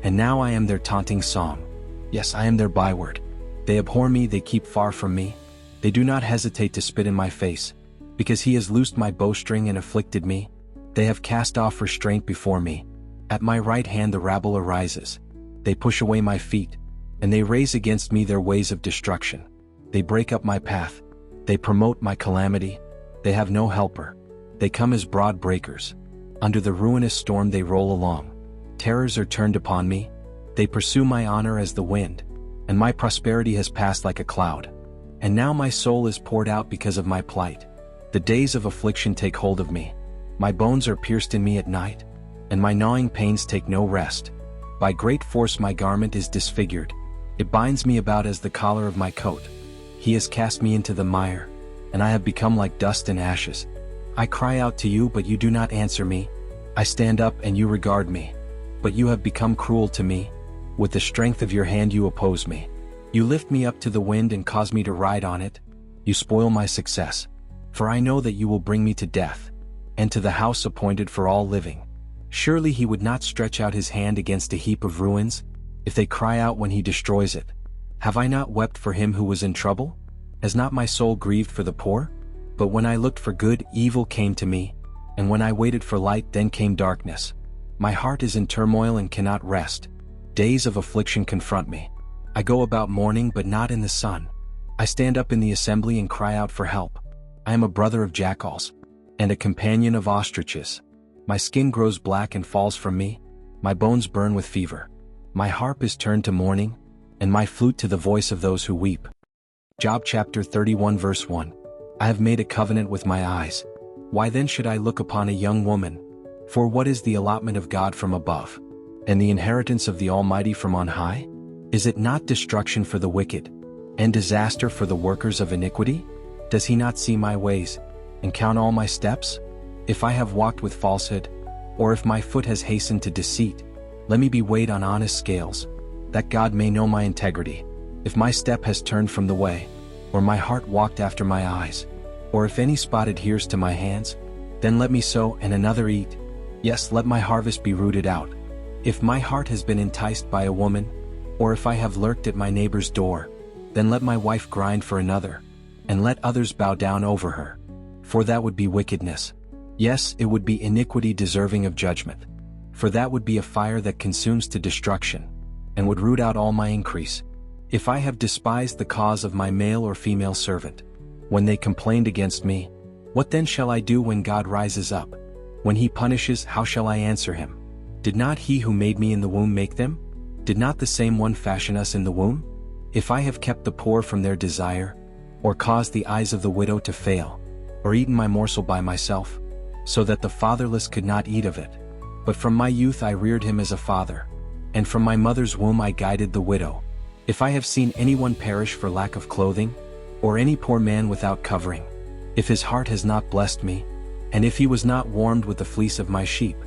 And now I am their taunting song. Yes, I am their byword. They abhor me, they keep far from me. They do not hesitate to spit in my face, because he has loosed my bowstring and afflicted me. They have cast off restraint before me. At my right hand the rabble arises. They push away my feet, and they raise against me their ways of destruction. They break up my path. They promote my calamity. They have no helper. They come as broad breakers. Under the ruinous storm they roll along. Terrors are turned upon me. They pursue my honor as the wind, and my prosperity has passed like a cloud. And now my soul is poured out because of my plight. The days of affliction take hold of me. My bones are pierced in me at night, and my gnawing pains take no rest. By great force my garment is disfigured. It binds me about as the collar of my coat. He has cast me into the mire, and I have become like dust and ashes. I cry out to you, but you do not answer me. I stand up and you regard me, but you have become cruel to me. With the strength of your hand you oppose me. You lift me up to the wind and cause me to ride on it. You spoil my success. For I know that you will bring me to death, and to the house appointed for all living. Surely he would not stretch out his hand against a heap of ruins, if they cry out when he destroys it? Have I not wept for him who was in trouble? Has not my soul grieved for the poor? But when I looked for good, evil came to me, and when I waited for light, then came darkness. My heart is in turmoil and cannot rest. Days of affliction confront me. I go about mourning but not in the sun. I stand up in the assembly and cry out for help. I am a brother of jackals, and a companion of ostriches. My skin grows black and falls from me, my bones burn with fever. My harp is turned to mourning, and my flute to the voice of those who weep. Job chapter 31 verse 1. I have made a covenant with my eyes. Why then should I look upon a young woman? For what is the allotment of God from above, and the inheritance of the Almighty from on high? Is it not destruction for the wicked, and disaster for the workers of iniquity? Does he not see my ways, and count all my steps? If I have walked with falsehood, or if my foot has hastened to deceit, let me be weighed on honest scales, that God may know my integrity. If my step has turned from the way, or my heart walked after my eyes, or if any spot adheres to my hands, then let me sow and another eat. Yes, let my harvest be rooted out. If my heart has been enticed by a woman, or if I have lurked at my neighbor's door, then let my wife grind for another, and let others bow down over her. For that would be wickedness. Yes, it would be iniquity deserving of judgment. For that would be a fire that consumes to destruction, and would root out all my increase. If I have despised the cause of my male or female servant, when they complained against me, what then shall I do when God rises up? When he punishes, how shall I answer him? Did not he who made me in the womb make them? Did not the same one fashion us in the womb? If I have kept the poor from their desire, or caused the eyes of the widow to fail, or eaten my morsel by myself, so that the fatherless could not eat of it. But from my youth I reared him as a father, and from my mother's womb I guided the widow. If I have seen anyone perish for lack of clothing, or any poor man without covering, if his heart has not blessed me, and if he was not warmed with the fleece of my sheep,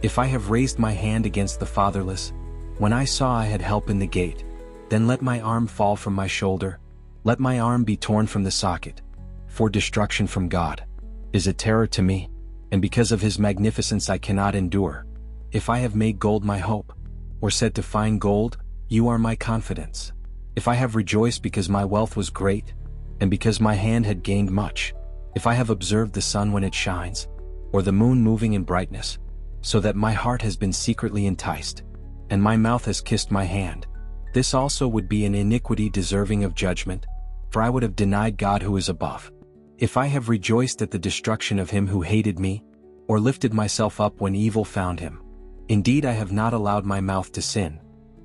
if I have raised my hand against the fatherless, when I saw I had help in the gate, then let my arm fall from my shoulder, let my arm be torn from the socket. For destruction from God is a terror to me, and because of his magnificence I cannot endure. If I have made gold my hope, or said to fine gold, you are my confidence. If I have rejoiced because my wealth was great, and because my hand had gained much, if I have observed the sun when it shines, or the moon moving in brightness, so that my heart has been secretly enticed, and my mouth has kissed my hand, this also would be an iniquity deserving of judgment, for I would have denied God who is above. If I have rejoiced at the destruction of him who hated me, or lifted myself up when evil found him, indeed I have not allowed my mouth to sin,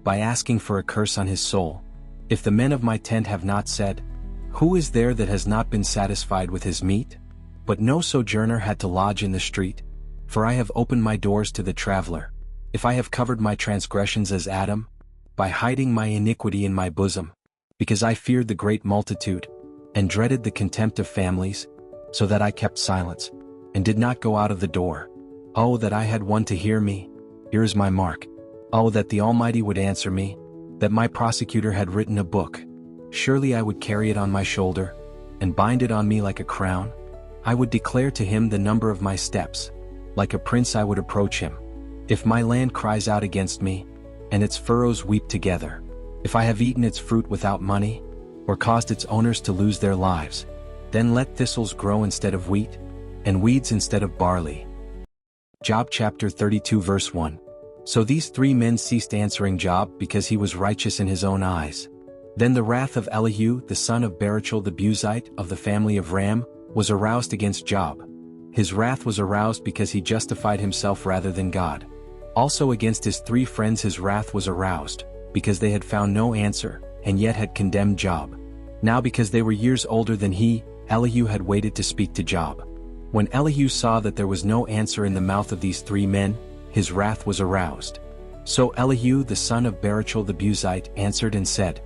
by asking for a curse on his soul. If the men of my tent have not said, who is there that has not been satisfied with his meat? But no sojourner had to lodge in the street, for I have opened my doors to the traveler. If I have covered my transgressions as Adam, by hiding my iniquity in my bosom, because I feared the great multitude, and dreaded the contempt of families, so that I kept silence, and did not go out of the door. Oh, that I had one to hear me! Here is my mark. Oh, that the Almighty would answer me, that my prosecutor had written a book. Surely I would carry it on my shoulder, and bind it on me like a crown. I would declare to him the number of my steps. Like a prince I would approach him. If my land cries out against me, and its furrows weep together, if I have eaten its fruit without money, or caused its owners to lose their lives, then let thistles grow instead of wheat, and weeds instead of barley. Job chapter 32 verse 1. So these three men ceased answering Job because he was righteous in his own eyes. Then the wrath of Elihu, the son of Barachel the Buzite of the family of Ram, was aroused against Job. His wrath was aroused because he justified himself rather than God. Also against his three friends his wrath was aroused, because they had found no answer, and yet had condemned Job. Now because they were years older than he, Elihu had waited to speak to Job. When Elihu saw that there was no answer in the mouth of these three men, his wrath was aroused. So Elihu the son of Barachel the Buzite answered and said,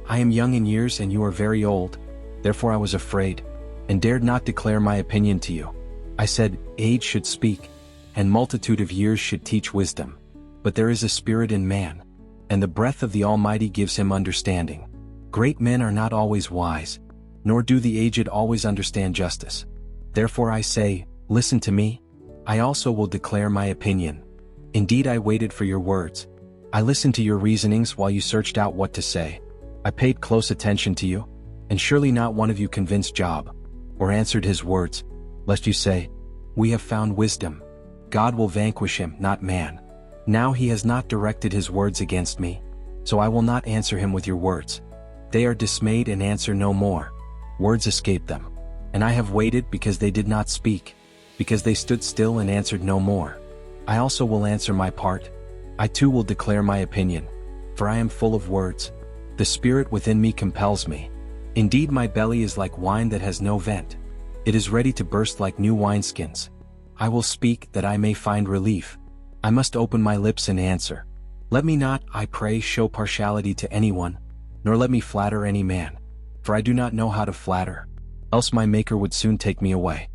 I am young in years and you are very old, therefore I was afraid, and dared not declare my opinion to you. I said, age should speak, and multitude of years should teach wisdom. But there is a spirit in man, and the breath of the Almighty gives him understanding. Great men are not always wise, nor do the aged always understand justice. Therefore I say, listen to me, I also will declare my opinion. Indeed I waited for your words, I listened to your reasonings while you searched out what to say. I paid close attention to you, and surely not one of you convinced Job, or answered his words, lest you say, we have found wisdom. God will vanquish him, not man. Now he has not directed his words against me, so I will not answer him with your words. They are dismayed and answer no more. Words escape them. And I have waited because they did not speak, because they stood still and answered no more. I also will answer my part. I too will declare my opinion, for I am full of words. The spirit within me compels me. Indeed, my belly is like wine that has no vent. It is ready to burst like new wineskins. I will speak that I may find relief. I must open my lips and answer. Let me not, I pray, show partiality to anyone, nor let me flatter any man, for I do not know how to flatter, else my Maker would soon take me away.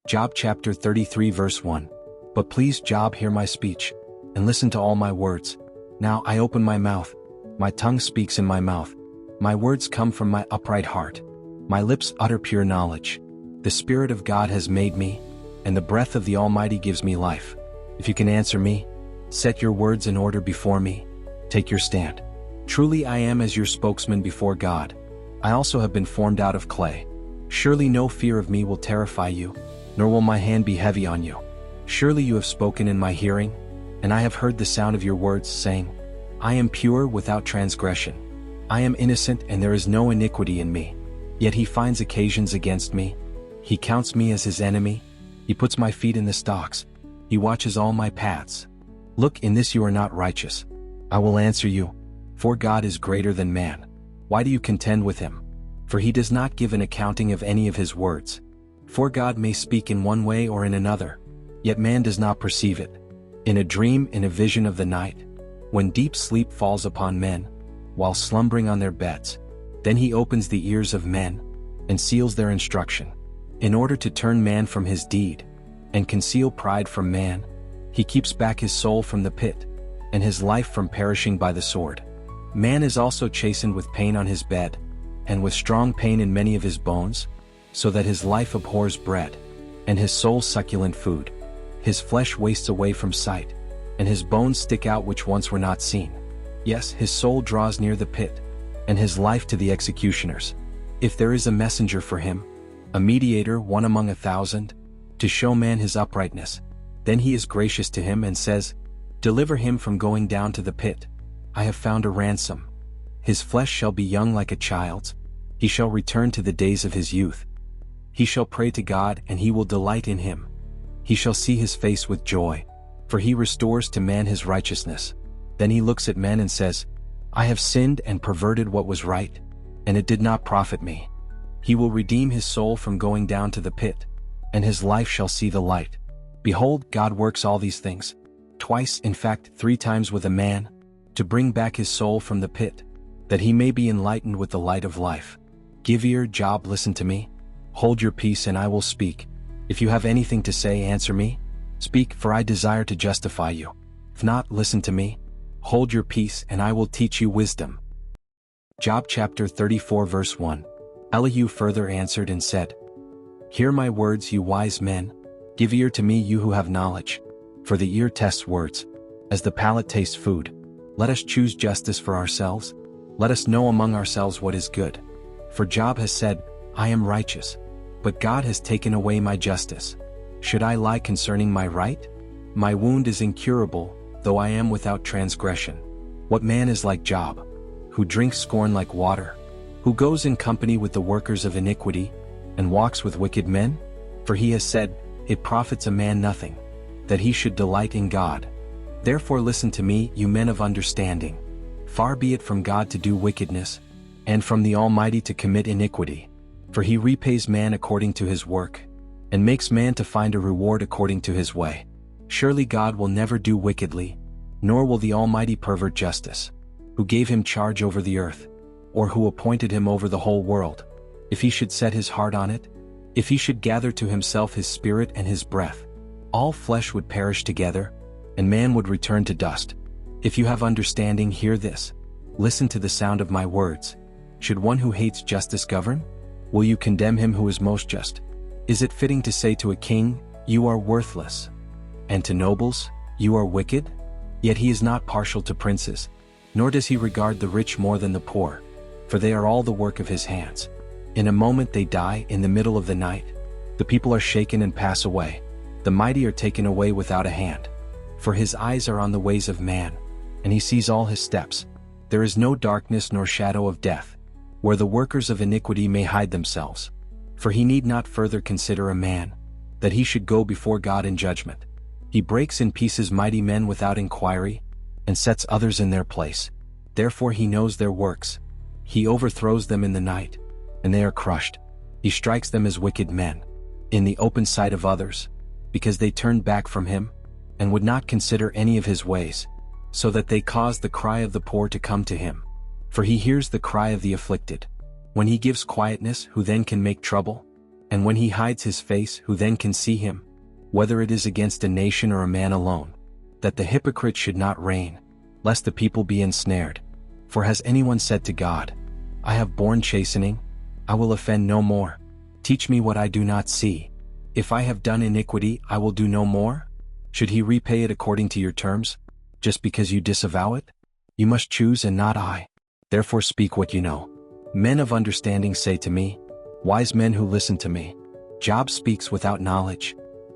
Job chapter 33 verse 1. But please, Job, hear my speech, and listen to all my words. Now I open my mouth, my tongue speaks in my mouth. My words come from my upright heart. My lips utter pure knowledge. The Spirit of God has made me, and the breath of the Almighty gives me life. If you can answer me, set your words in order before me. Take your stand. Truly I am as your spokesman before God. I also have been formed out of clay. Surely no fear of me will terrify you, nor will my hand be heavy on you. Surely you have spoken in my hearing, and I have heard the sound of your words, saying, I am pure without transgression. I am innocent and there is no iniquity in me. Yet he finds occasions against me. He counts me as his enemy. He puts my feet in the stocks. He watches all my paths. Look, in this you are not righteous. I will answer you, for God is greater than man. Why do you contend with him? For he does not give an accounting of any of his words. For God may speak in one way or in another, yet man does not perceive it. In a dream, in a vision of the night, when deep sleep falls upon men, while slumbering on their beds, then he opens the ears of men, and seals their instruction, in order to turn man from his deed, and conceal pride from man. He keeps back his soul from the pit, and his life from perishing by the sword. Man is also chastened with pain on his bed, and with strong pain in many of his bones, so that his life abhors bread, and his soul succulent food. His flesh wastes away from sight, and his bones stick out which once were not seen. Yes, his soul draws near the pit, and his life to the executioners. If there is a messenger for him, a mediator, one among 1,000, to show man his uprightness, then he is gracious to him and says, deliver him from going down to the pit. I have found a ransom. His flesh shall be young like a child's. He shall return to the days of his youth. He shall pray to God, and he will delight in him. He shall see his face with joy, for he restores to man his righteousness. Then he looks at men and says, I have sinned and perverted what was right, and it did not profit me. He will redeem his soul from going down to the pit, and his life shall see the light. Behold, God works all these things, twice, in fact 3 times with a man, to bring back his soul from the pit, that he may be enlightened with the light of life. Give ear, Job, listen to me. Hold your peace and I will speak. If you have anything to say, answer me. Speak, for I desire to justify you. If not, listen to me. Hold your peace and I will teach you wisdom. Job chapter 34 verse 1. Elihu further answered and said, Hear my words, you wise men. Give ear to me, you who have knowledge. For the ear tests words, as the palate tastes food. Let us choose justice for ourselves. Let us know among ourselves what is good. For Job has said, I am righteous, but God has taken away my justice. Should I lie concerning my right? My wound is incurable, though I am without transgression. What man is like Job, who drinks scorn like water, who goes in company with the workers of iniquity, and walks with wicked men? For he has said, It profits a man nothing, that he should delight in God. Therefore listen to me, you men of understanding. Far be it from God to do wickedness, and from the Almighty to commit iniquity. For he repays man according to his work, and makes man to find a reward according to his way. Surely God will never do wickedly, nor will the Almighty pervert justice. Who gave him charge over the earth, or who appointed him over the whole world? If he should set his heart on it, if he should gather to himself his spirit and his breath, all flesh would perish together, and man would return to dust. If you have understanding, hear this. Listen to the sound of my words. Should one who hates justice govern? Will you condemn him who is most just? Is it fitting to say to a king, You are worthless, and to nobles, You are wicked? Yet he is not partial to princes, nor does he regard the rich more than the poor, for they are all the work of his hands. In a moment they die in the middle of the night. The people are shaken and pass away. The mighty are taken away without a hand. For his eyes are on the ways of man, and he sees all his steps. There is no darkness nor shadow of death, where the workers of iniquity may hide themselves. For he need not further consider a man, that he should go before God in judgment. He breaks in pieces mighty men without inquiry, and sets others in their place. Therefore he knows their works. He overthrows them in the night, and they are crushed. He strikes them as wicked men, in the open sight of others, because they turned back from him, and would not consider any of his ways, so that they caused the cry of the poor to come to him. For he hears the cry of the afflicted. When he gives quietness, who then can make trouble? And when he hides his face, who then can see him? Whether it is against a nation or a man alone, that the hypocrite should not reign, lest the people be ensnared. For has anyone said to God, I have borne chastening, I will offend no more. Teach me what I do not see. If I have done iniquity, I will do no more. Should he repay it according to your terms, just because you disavow it? You must choose and not I. Therefore speak what you know. Men of understanding say to me, wise men who listen to me. Job speaks without knowledge.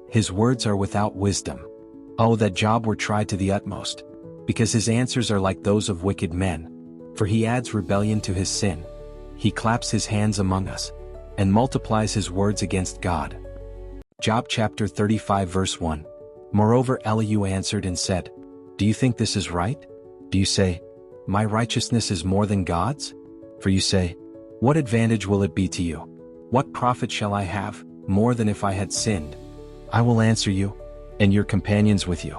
His words are without wisdom. Oh, that Job were tried to the utmost, because his answers are like those of wicked men. For he adds rebellion to his sin. He claps his hands among us, and multiplies his words against God. Job chapter 35 verse 1. Moreover Elihu answered and said, Do you think this is right? Do you say, My righteousness is more than God's? For you say, What advantage will it be to you? What profit shall I have, more than if I had sinned? I will answer you, and your companions with you.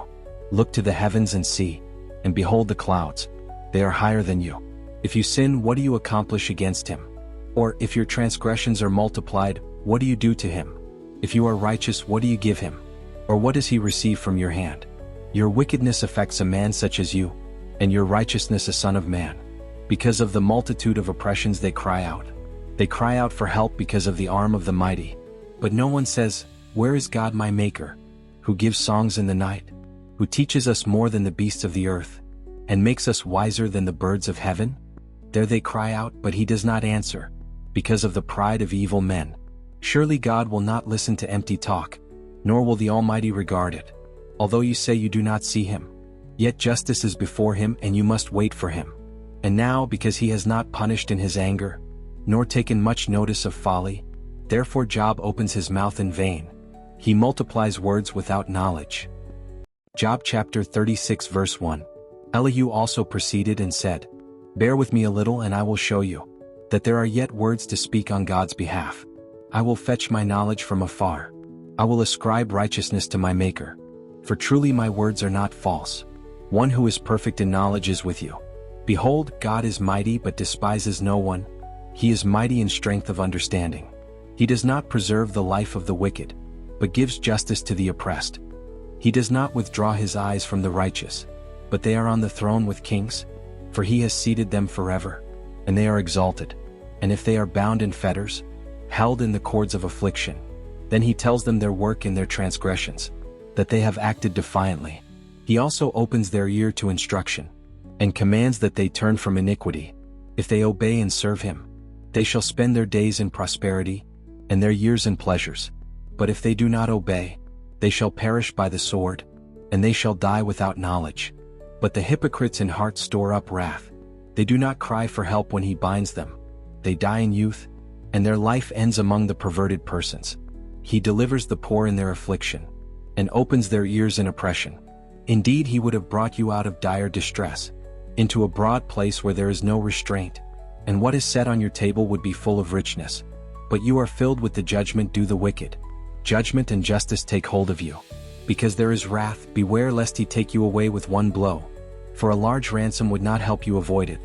Look to the heavens and see, and behold the clouds. They are higher than you. If you sin, what do you accomplish against him? Or if your transgressions are multiplied, what do you do to him? If you are righteous, what do you give him? Or what does he receive from your hand? Your wickedness affects a man such as you, and your righteousness a son of man. Because of the multitude of oppressions they cry out. They cry out for help because of the arm of the mighty. But no one says, Where is God my Maker? Who gives songs in the night? Who teaches us more than the beasts of the earth, and makes us wiser than the birds of heaven? There they cry out, but he does not answer, because of the pride of evil men. Surely God will not listen to empty talk, nor will the Almighty regard it. Although you say you do not see him, yet justice is before him and you must wait for him. And now, because he has not punished in his anger, nor taken much notice of folly, therefore Job opens his mouth in vain. He multiplies words without knowledge. Job chapter 36 verse 1. Elihu also proceeded and said, Bear with me a little and I will show you, that there are yet words to speak on God's behalf. I will fetch my knowledge from afar. I will ascribe righteousness to my Maker. For truly my words are not false. One who is perfect in knowledge is with you. Behold, God is mighty but despises no one. He is mighty in strength of understanding. He does not preserve the life of the wicked, but gives justice to the oppressed. He does not withdraw his eyes from the righteous, but they are on the throne with kings. For he has seated them forever, and they are exalted. And if they are bound in fetters, held in the cords of affliction, then he tells them their work and their transgressions, that they have acted defiantly. He also opens their ear to instruction, and commands that they turn from iniquity. If they obey and serve him, they shall spend their days in prosperity, and their years in pleasures. But if they do not obey, they shall perish by the sword, and they shall die without knowledge. But the hypocrites in heart store up wrath. They do not cry for help when he binds them. They die in youth, and their life ends among the perverted persons. He delivers the poor in their affliction, and opens their ears in oppression. Indeed, he would have brought you out of dire distress, into a broad place where there is no restraint, and what is set on your table would be full of richness. But you are filled with the judgment due the wicked. Judgment and justice take hold of you. Because there is wrath, beware lest he take you away with one blow. For a large ransom would not help you avoid it.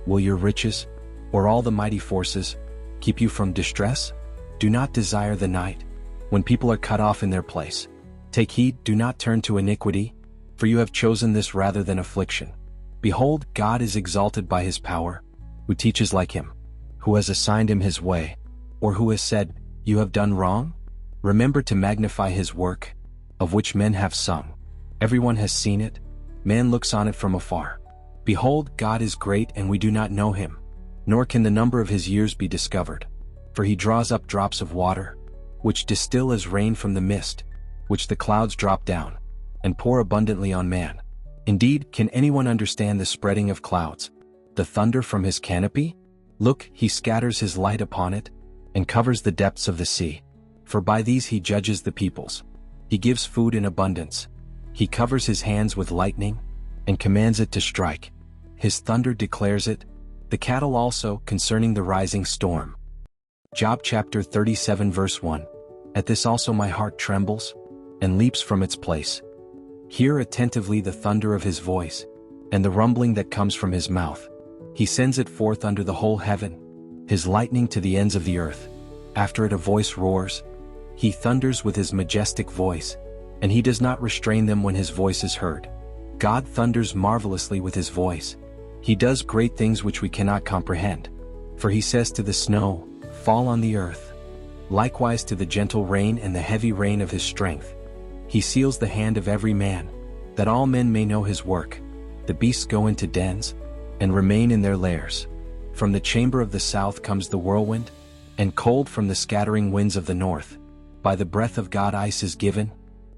Will your riches, or all the mighty forces, keep you from distress? Do not desire the night, when people are cut off in their place. Take heed, do not turn to iniquity, for you have chosen this rather than affliction. Behold, God is exalted by his power. Who teaches like him? Who has assigned him his way? Or who has said, You have done wrong? Remember to magnify his work, of which men have sung. Everyone has seen it, Man looks on it from afar. Behold, God is great and we do not know him, nor can the number of his years be discovered. For he draws up drops of water, which distill as rain from the mist, which the clouds drop down, and pour abundantly on man. Indeed, can anyone understand the spreading of clouds, the thunder from his canopy? Look, he scatters his light upon it, and covers the depths of the sea. For by these he judges the peoples. He gives food in abundance. He covers his hands with lightning, and commands it to strike. His thunder declares it, the cattle also concerning the rising storm. Job chapter 37 verse 1. At this also my heart trembles, and leaps from its place. Hear attentively the thunder of his voice, and the rumbling that comes from his mouth. He sends it forth under the whole heaven, his lightning to the ends of the earth. After it a voice roars. He thunders with his majestic voice, and he does not restrain them when his voice is heard. God thunders marvelously with his voice. He does great things which we cannot comprehend. For he says to the snow, fall on the earth. Likewise to the gentle rain and the heavy rain of his strength. He seals the hand of every man, that all men may know his work. The beasts go into dens, and remain in their lairs. From the chamber of the south comes the whirlwind, and cold from the scattering winds of the north. By the breath of God ice is given,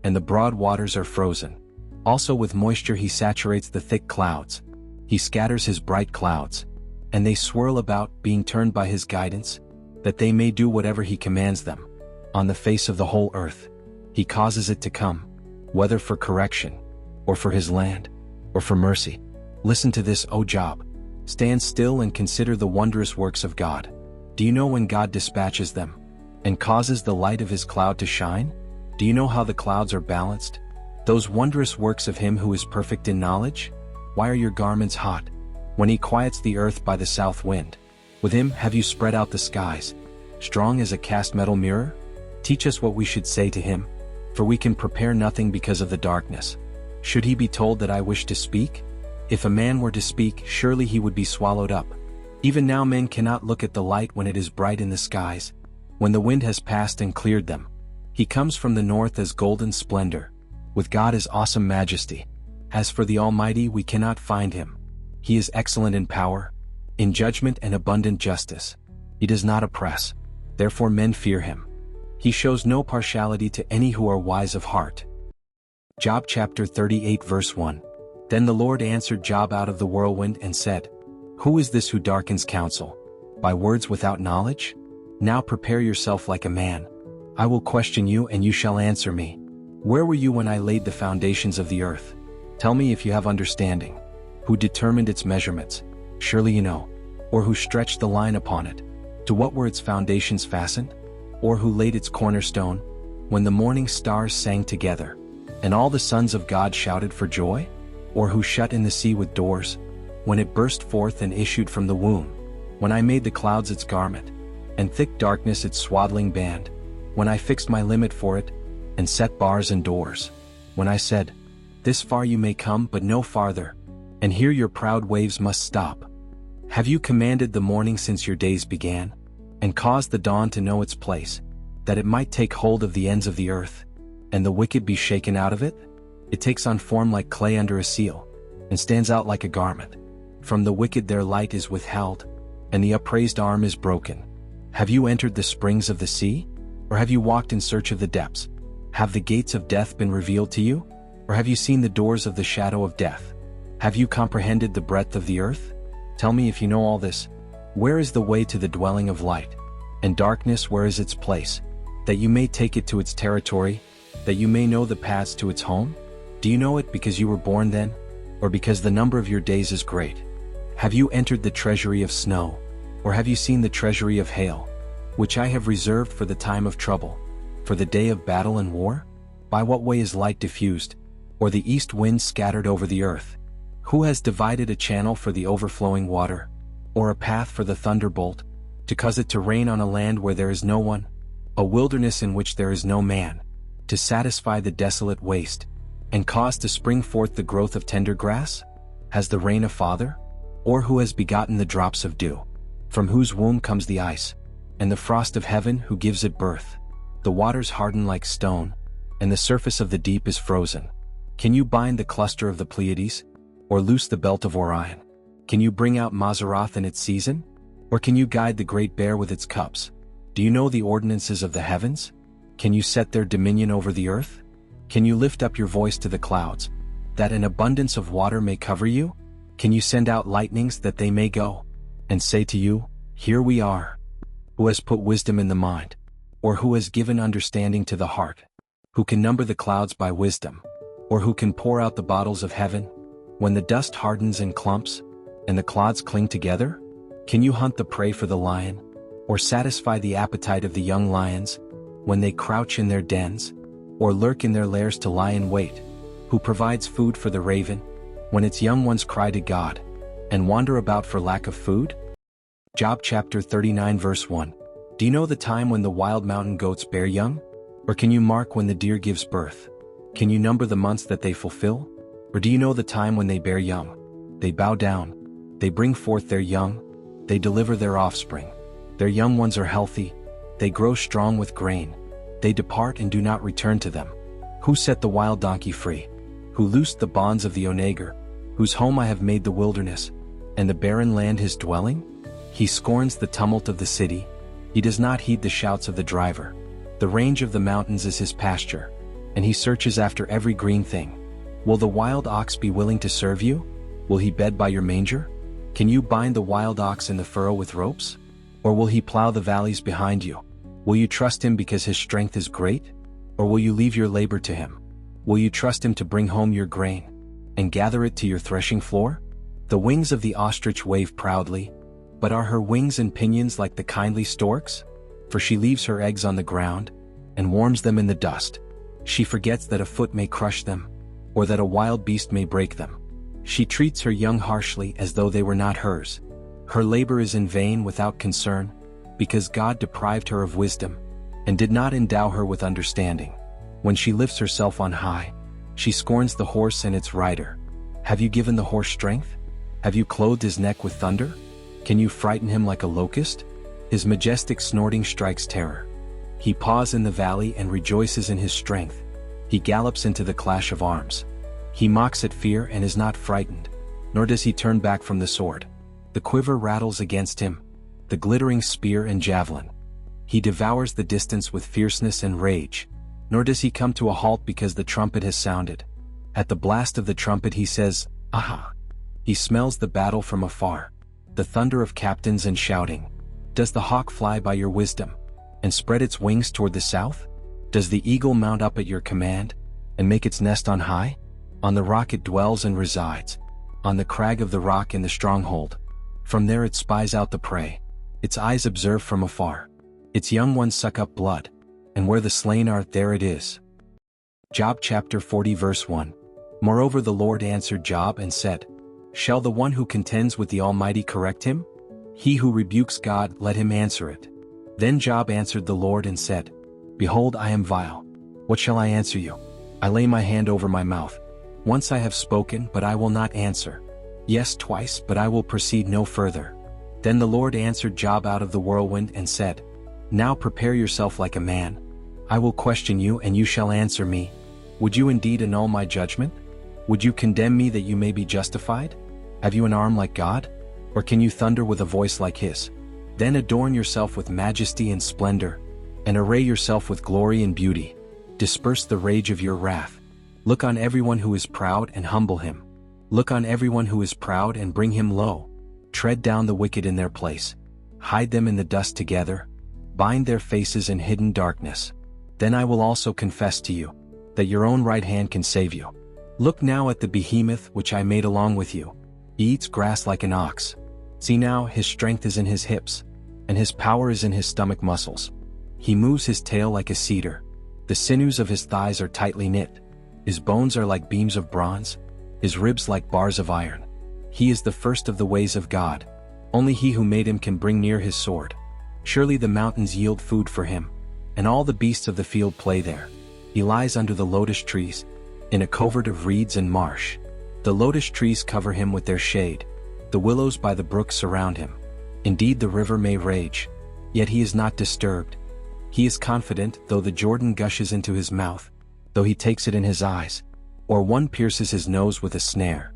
and the broad waters are frozen. Also with moisture he saturates the thick clouds. He scatters his bright clouds, and they swirl about, being turned by his guidance, that they may do whatever he commands them. On the face of the whole earth, he causes it to come, whether for correction, or for his land, or for mercy. Listen to this, O Job. Stand still and consider the wondrous works of God. Do you know when God dispatches them, and causes the light of his cloud to shine? Do you know how the clouds are balanced? Those wondrous works of him who is perfect in knowledge? Why are your garments hot, when he quiets the earth by the south wind? With him have you spread out the skies, strong as a cast metal mirror? Teach us what we should say to him, for we can prepare nothing because of the darkness. Should he be told that I wish to speak? If a man were to speak, surely he would be swallowed up. Even now men cannot look at the light when it is bright in the skies, when the wind has passed and cleared them. He comes from the north as golden splendor, with God as awesome majesty. As for the Almighty, we cannot find him. He is excellent in power, in judgment and abundant justice. He does not oppress, therefore men fear him. He shows no partiality to any who are wise of heart. Job chapter 38 verse 1. Then the Lord answered Job out of the whirlwind and said, who is this who darkens counsel, by words without knowledge? Now prepare yourself like a man. I will question you and you shall answer me. Where were you when I laid the foundations of the earth? Tell me if you have understanding. Who determined its measurements? Surely you know. Or who stretched the line upon it? To what were its foundations fastened? Or who laid its cornerstone? When the morning stars sang together, and all the sons of God shouted for joy? Or who shut in the sea with doors, when it burst forth and issued from the womb? When I made the clouds its garment, and thick darkness its swaddling band? When I fixed my limit for it, and set bars and doors? When I said, this far you may come but no farther, and here your proud waves must stop? Have you commanded the morning since your days began, and caused the dawn to know its place, that it might take hold of the ends of the earth, and the wicked be shaken out of it? It takes on form like clay under a seal, and stands out like a garment. From the wicked their light is withheld, and the upraised arm is broken. Have you entered the springs of the sea? Or have you walked in search of the depths? Have the gates of death been revealed to you? Or have you seen the doors of the shadow of death? Have you comprehended the breadth of the earth? Tell me if you know all this. Where is the way to the dwelling of light? And darkness, where is its place? That you may take it to its territory, that you may know the paths to its home? Do you know it because you were born then, or because the number of your days is great? Have you entered the treasury of snow, or have you seen the treasury of hail, which I have reserved for the time of trouble, for the day of battle and war? By what way is light diffused, or the east wind scattered over the earth? Who has divided a channel for the overflowing water, or a path for the thunderbolt, to cause it to rain on a land where there is no one, a wilderness in which there is no man, to satisfy the desolate waste, and cause to spring forth the growth of tender grass? Has the rain a father? Or who has begotten the drops of dew, from whose womb comes the ice, and the frost of heaven, who gives it birth? The waters harden like stone, and the surface of the deep is frozen. Can you bind the cluster of the Pleiades? Or loose the belt of Orion? Can you bring out Mazzaroth in its season? Or can you guide the great bear with its cubs? Do you know the ordinances of the heavens? Can you set their dominion over the earth? Can you lift up your voice to the clouds, that an abundance of water may cover you? Can you send out lightnings that they may go, and say to you, Here we are? Who has put wisdom in the mind? Or who has given understanding to the heart? Who can number the clouds by wisdom? Or who can pour out the bottles of heaven? When the dust hardens in clumps, and the clods cling together? Can you hunt the prey for the lion? Or satisfy the appetite of the young lions, when they crouch in their dens? Or lurk in their lairs to lie in wait? Who provides food for the raven, when its young ones cry to God, and wander about for lack of food? Job chapter 39 verse 1. Do you know the time when the wild mountain goats bear young? Or can you mark when the deer gives birth? Can you number the months that they fulfill? Or do you know the time when they bear young? They bow down, they bring forth their young, they deliver their offspring. Their young ones are healthy, they grow strong with grain. They depart and do not return to them. Who set the wild donkey free? Who loosed the bonds of the onager? Whose home I have made the wilderness, and the barren land his dwelling? He scorns the tumult of the city, he does not heed the shouts of the driver. The range of the mountains is his pasture, and he searches after every green thing. Will the wild ox be willing to serve you? Will he bed by your manger? Can you bind the wild ox in the furrow with ropes? Or will he plow the valleys behind you? Will you trust him because his strength is great? Or will you leave your labor to him? Will you trust him to bring home your grain, and gather it to your threshing floor? The wings of the ostrich wave proudly, but are her wings and pinions like the kindly stork's? For she leaves her eggs on the ground, and warms them in the dust. She forgets that a foot may crush them, or that a wild beast may break them. She treats her young harshly as though they were not hers. Her labor is in vain without concern, because God deprived her of wisdom, and did not endow her with understanding. When she lifts herself on high, she scorns the horse and its rider. Have you given the horse strength? Have you clothed his neck with thunder? Can you frighten him like a locust? His majestic snorting strikes terror. He paws in the valley and rejoices in his strength. He gallops into the clash of arms. He mocks at fear and is not frightened, nor does he turn back from the sword. The quiver rattles against him, the glittering spear and javelin. He devours the distance with fierceness and rage, nor does he come to a halt because the trumpet has sounded. At the blast of the trumpet he says, Aha! He smells the battle from afar, the thunder of captains and shouting. Does the hawk fly by your wisdom, and spread its wings toward the south? Does the eagle mount up at your command, and make its nest on high? On the rock it dwells and resides, on the crag of the rock in the stronghold. From there it spies out the prey. Its eyes observe from afar. Its young ones suck up blood, and where the slain are, there it is. Job chapter 40 verse 1. Moreover the Lord answered Job and said, Shall the one who contends with the Almighty correct him? He who rebukes God, let him answer it. Then Job answered the Lord and said, Behold, I am vile. What shall I answer you? I lay my hand over my mouth. Once I have spoken, but I will not answer. Yes, twice, but I will proceed no further. Then the Lord answered Job out of the whirlwind and said, Now prepare yourself like a man. I will question you and you shall answer me. Would you indeed annul my judgment? Would you condemn me that you may be justified? Have you an arm like God? Or can you thunder with a voice like his? Then adorn yourself with majesty and splendor, and array yourself with glory and beauty. Disperse the rage of your wrath. Look on everyone who is proud and humble him. Look on everyone who is proud and bring him low. Tread down the wicked in their place. Hide them in the dust together. Bind their faces in hidden darkness. Then I will also confess to you, that your own right hand can save you. Look now at the behemoth which I made along with you. He eats grass like an ox. See now, his strength is in his hips, and his power is in his stomach muscles. He moves his tail like a cedar. The sinews of his thighs are tightly knit. His bones are like beams of bronze, his ribs like bars of iron. He is the first of the ways of God. Only he who made him can bring near his sword. Surely the mountains yield food for him, and all the beasts of the field play there. He lies under the lotus trees, in a covert of reeds and marsh. The lotus trees cover him with their shade. The willows by the brook surround him. Indeed the river may rage, yet he is not disturbed. He is confident though the Jordan gushes into his mouth, though he takes it in his eyes. or one pierces his nose with a snare.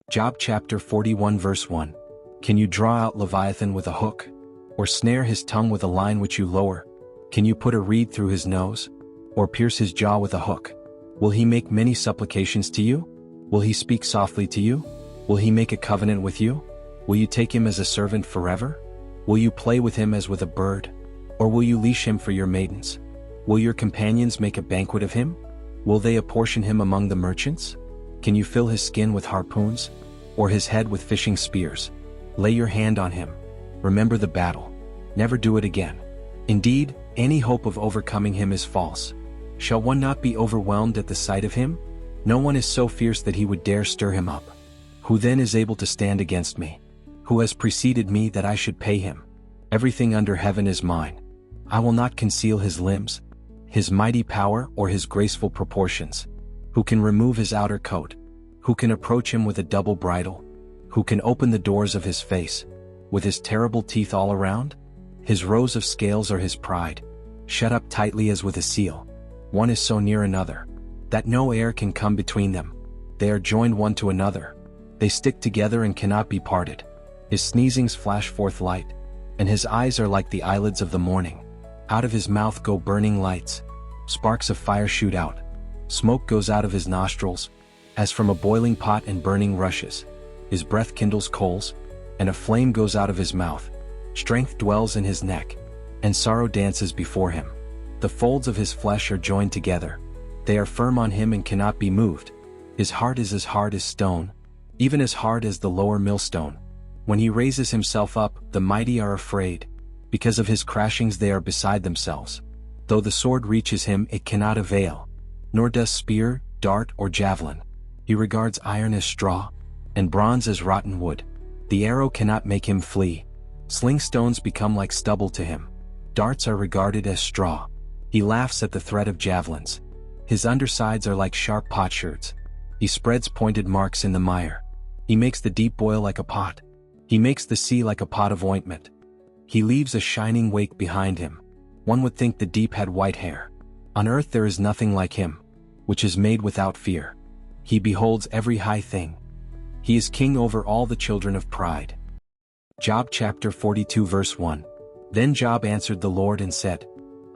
Job chapter 41 verse 1. Can you draw out Leviathan with a hook? Or snare his tongue with a line which you lower? Can you put a reed through his nose? Or pierce his jaw with a hook? Will he make many supplications to you? Will he speak softly to you? Will he make a covenant with you? Will you take him as a servant forever? Will you play with him as with a bird? Or will you leash him for your maidens? Will your companions make a banquet of him? Will they apportion him among the merchants? Can you fill his skin with harpoons? Or his head with fishing spears? Lay your hand on him. Remember the battle. Never do it again. Indeed, any hope of overcoming him is false. Shall one not be overwhelmed at the sight of him? No one is so fierce that he would dare stir him up. Who then is able to stand against me? Who has preceded me that I should pay him? Everything under heaven is mine. I will not conceal his limbs, his mighty power or his graceful proportions. Who can remove his outer coat? Who can approach him with a double bridle? Who can open the doors of his face, with his terrible teeth all around? His rows of scales are his pride, shut up tightly as with a seal. One is so near another, that no air can come between them. They are joined one to another. They stick together and cannot be parted. His sneezings flash forth light, and his eyes are like the eyelids of the morning. Out of his mouth go burning lights. Sparks of fire shoot out. Smoke goes out of his nostrils, as from a boiling pot and burning rushes. His breath kindles coals, and a flame goes out of his mouth. Strength dwells in his neck, and sorrow dances before him. The folds of his flesh are joined together. They are firm on him and cannot be moved. His heart is as hard as stone, even as hard as the lower millstone. When he raises himself up, the mighty are afraid. Because of his crashings they are beside themselves. Though the sword reaches him, it cannot avail, nor does spear, dart, or javelin. He regards iron as straw, and bronze as rotten wood. The arrow cannot make him flee. Sling stones become like stubble to him. Darts are regarded as straw. He laughs at the threat of javelins. His undersides are like sharp potsherds. He spreads pointed marks in the mire. He makes the deep boil like a pot. He makes the sea like a pot of ointment. He leaves a shining wake behind him. One would think the deep had white hair. On earth there is nothing like him, which is made without fear. He beholds every high thing. He is king over all the children of pride. Job chapter 42 verse 1. Then Job answered the Lord and said,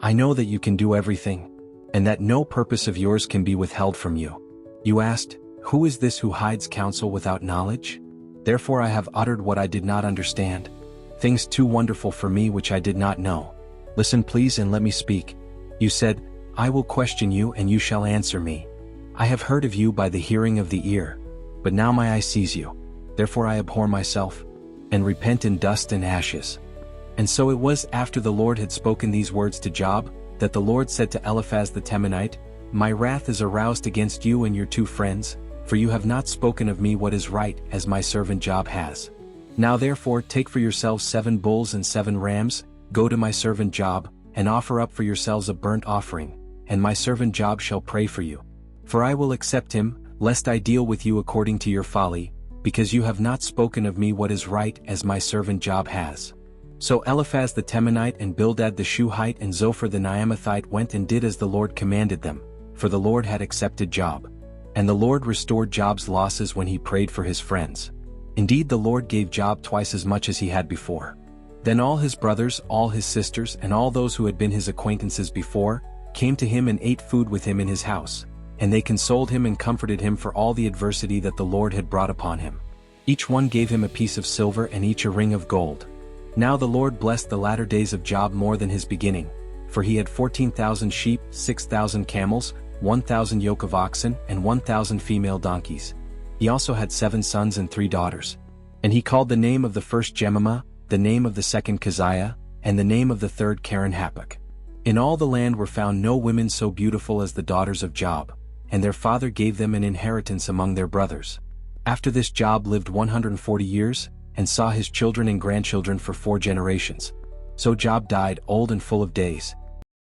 I know that you can do everything, and that no purpose of yours can be withheld from you. You asked, who is this who hides counsel without knowledge? Therefore I have uttered what I did not understand, things too wonderful for me which I did not know. Listen please and let me speak. You said, I will question you and you shall answer me. I have heard of you by the hearing of the ear, but now my eye sees you. Therefore I abhor myself, and repent in dust and ashes. And so it was after the Lord had spoken these words to Job, that the Lord said to Eliphaz the Temanite, My wrath is aroused against you and your two friends, for you have not spoken of me what is right, as my servant Job has. Now therefore take for yourselves 7 bulls and 7 rams, go to my servant Job, and offer up for yourselves a burnt offering, and my servant Job shall pray for you. For I will accept him, lest I deal with you according to your folly, because you have not spoken of me what is right, as my servant Job has. So Eliphaz the Temanite and Bildad the Shuhite and Zophar the Naamathite went and did as the Lord commanded them, for the Lord had accepted Job. And the Lord restored Job's losses when he prayed for his friends. Indeed the Lord gave Job twice as much as he had before. Then all his brothers, all his sisters, and all those who had been his acquaintances before, came to him and ate food with him in his house, and they consoled him and comforted him for all the adversity that the Lord had brought upon him. Each one gave him a piece of silver and each a ring of gold. Now the Lord blessed the latter days of Job more than his beginning, for he had 14,000 sheep, 6,000 camels, 1,000 yoke of oxen, and 1,000 female donkeys. He also had 7 sons and 3 daughters. And he called the name of the first Jemimah, the name of the second Keziah, and the name of the third Karen-Happuch. In all the land were found no women so beautiful as the daughters of Job, and their father gave them an inheritance among their brothers. After this Job lived 140 years, and saw his children and grandchildren for 4 generations. So Job died old and full of days,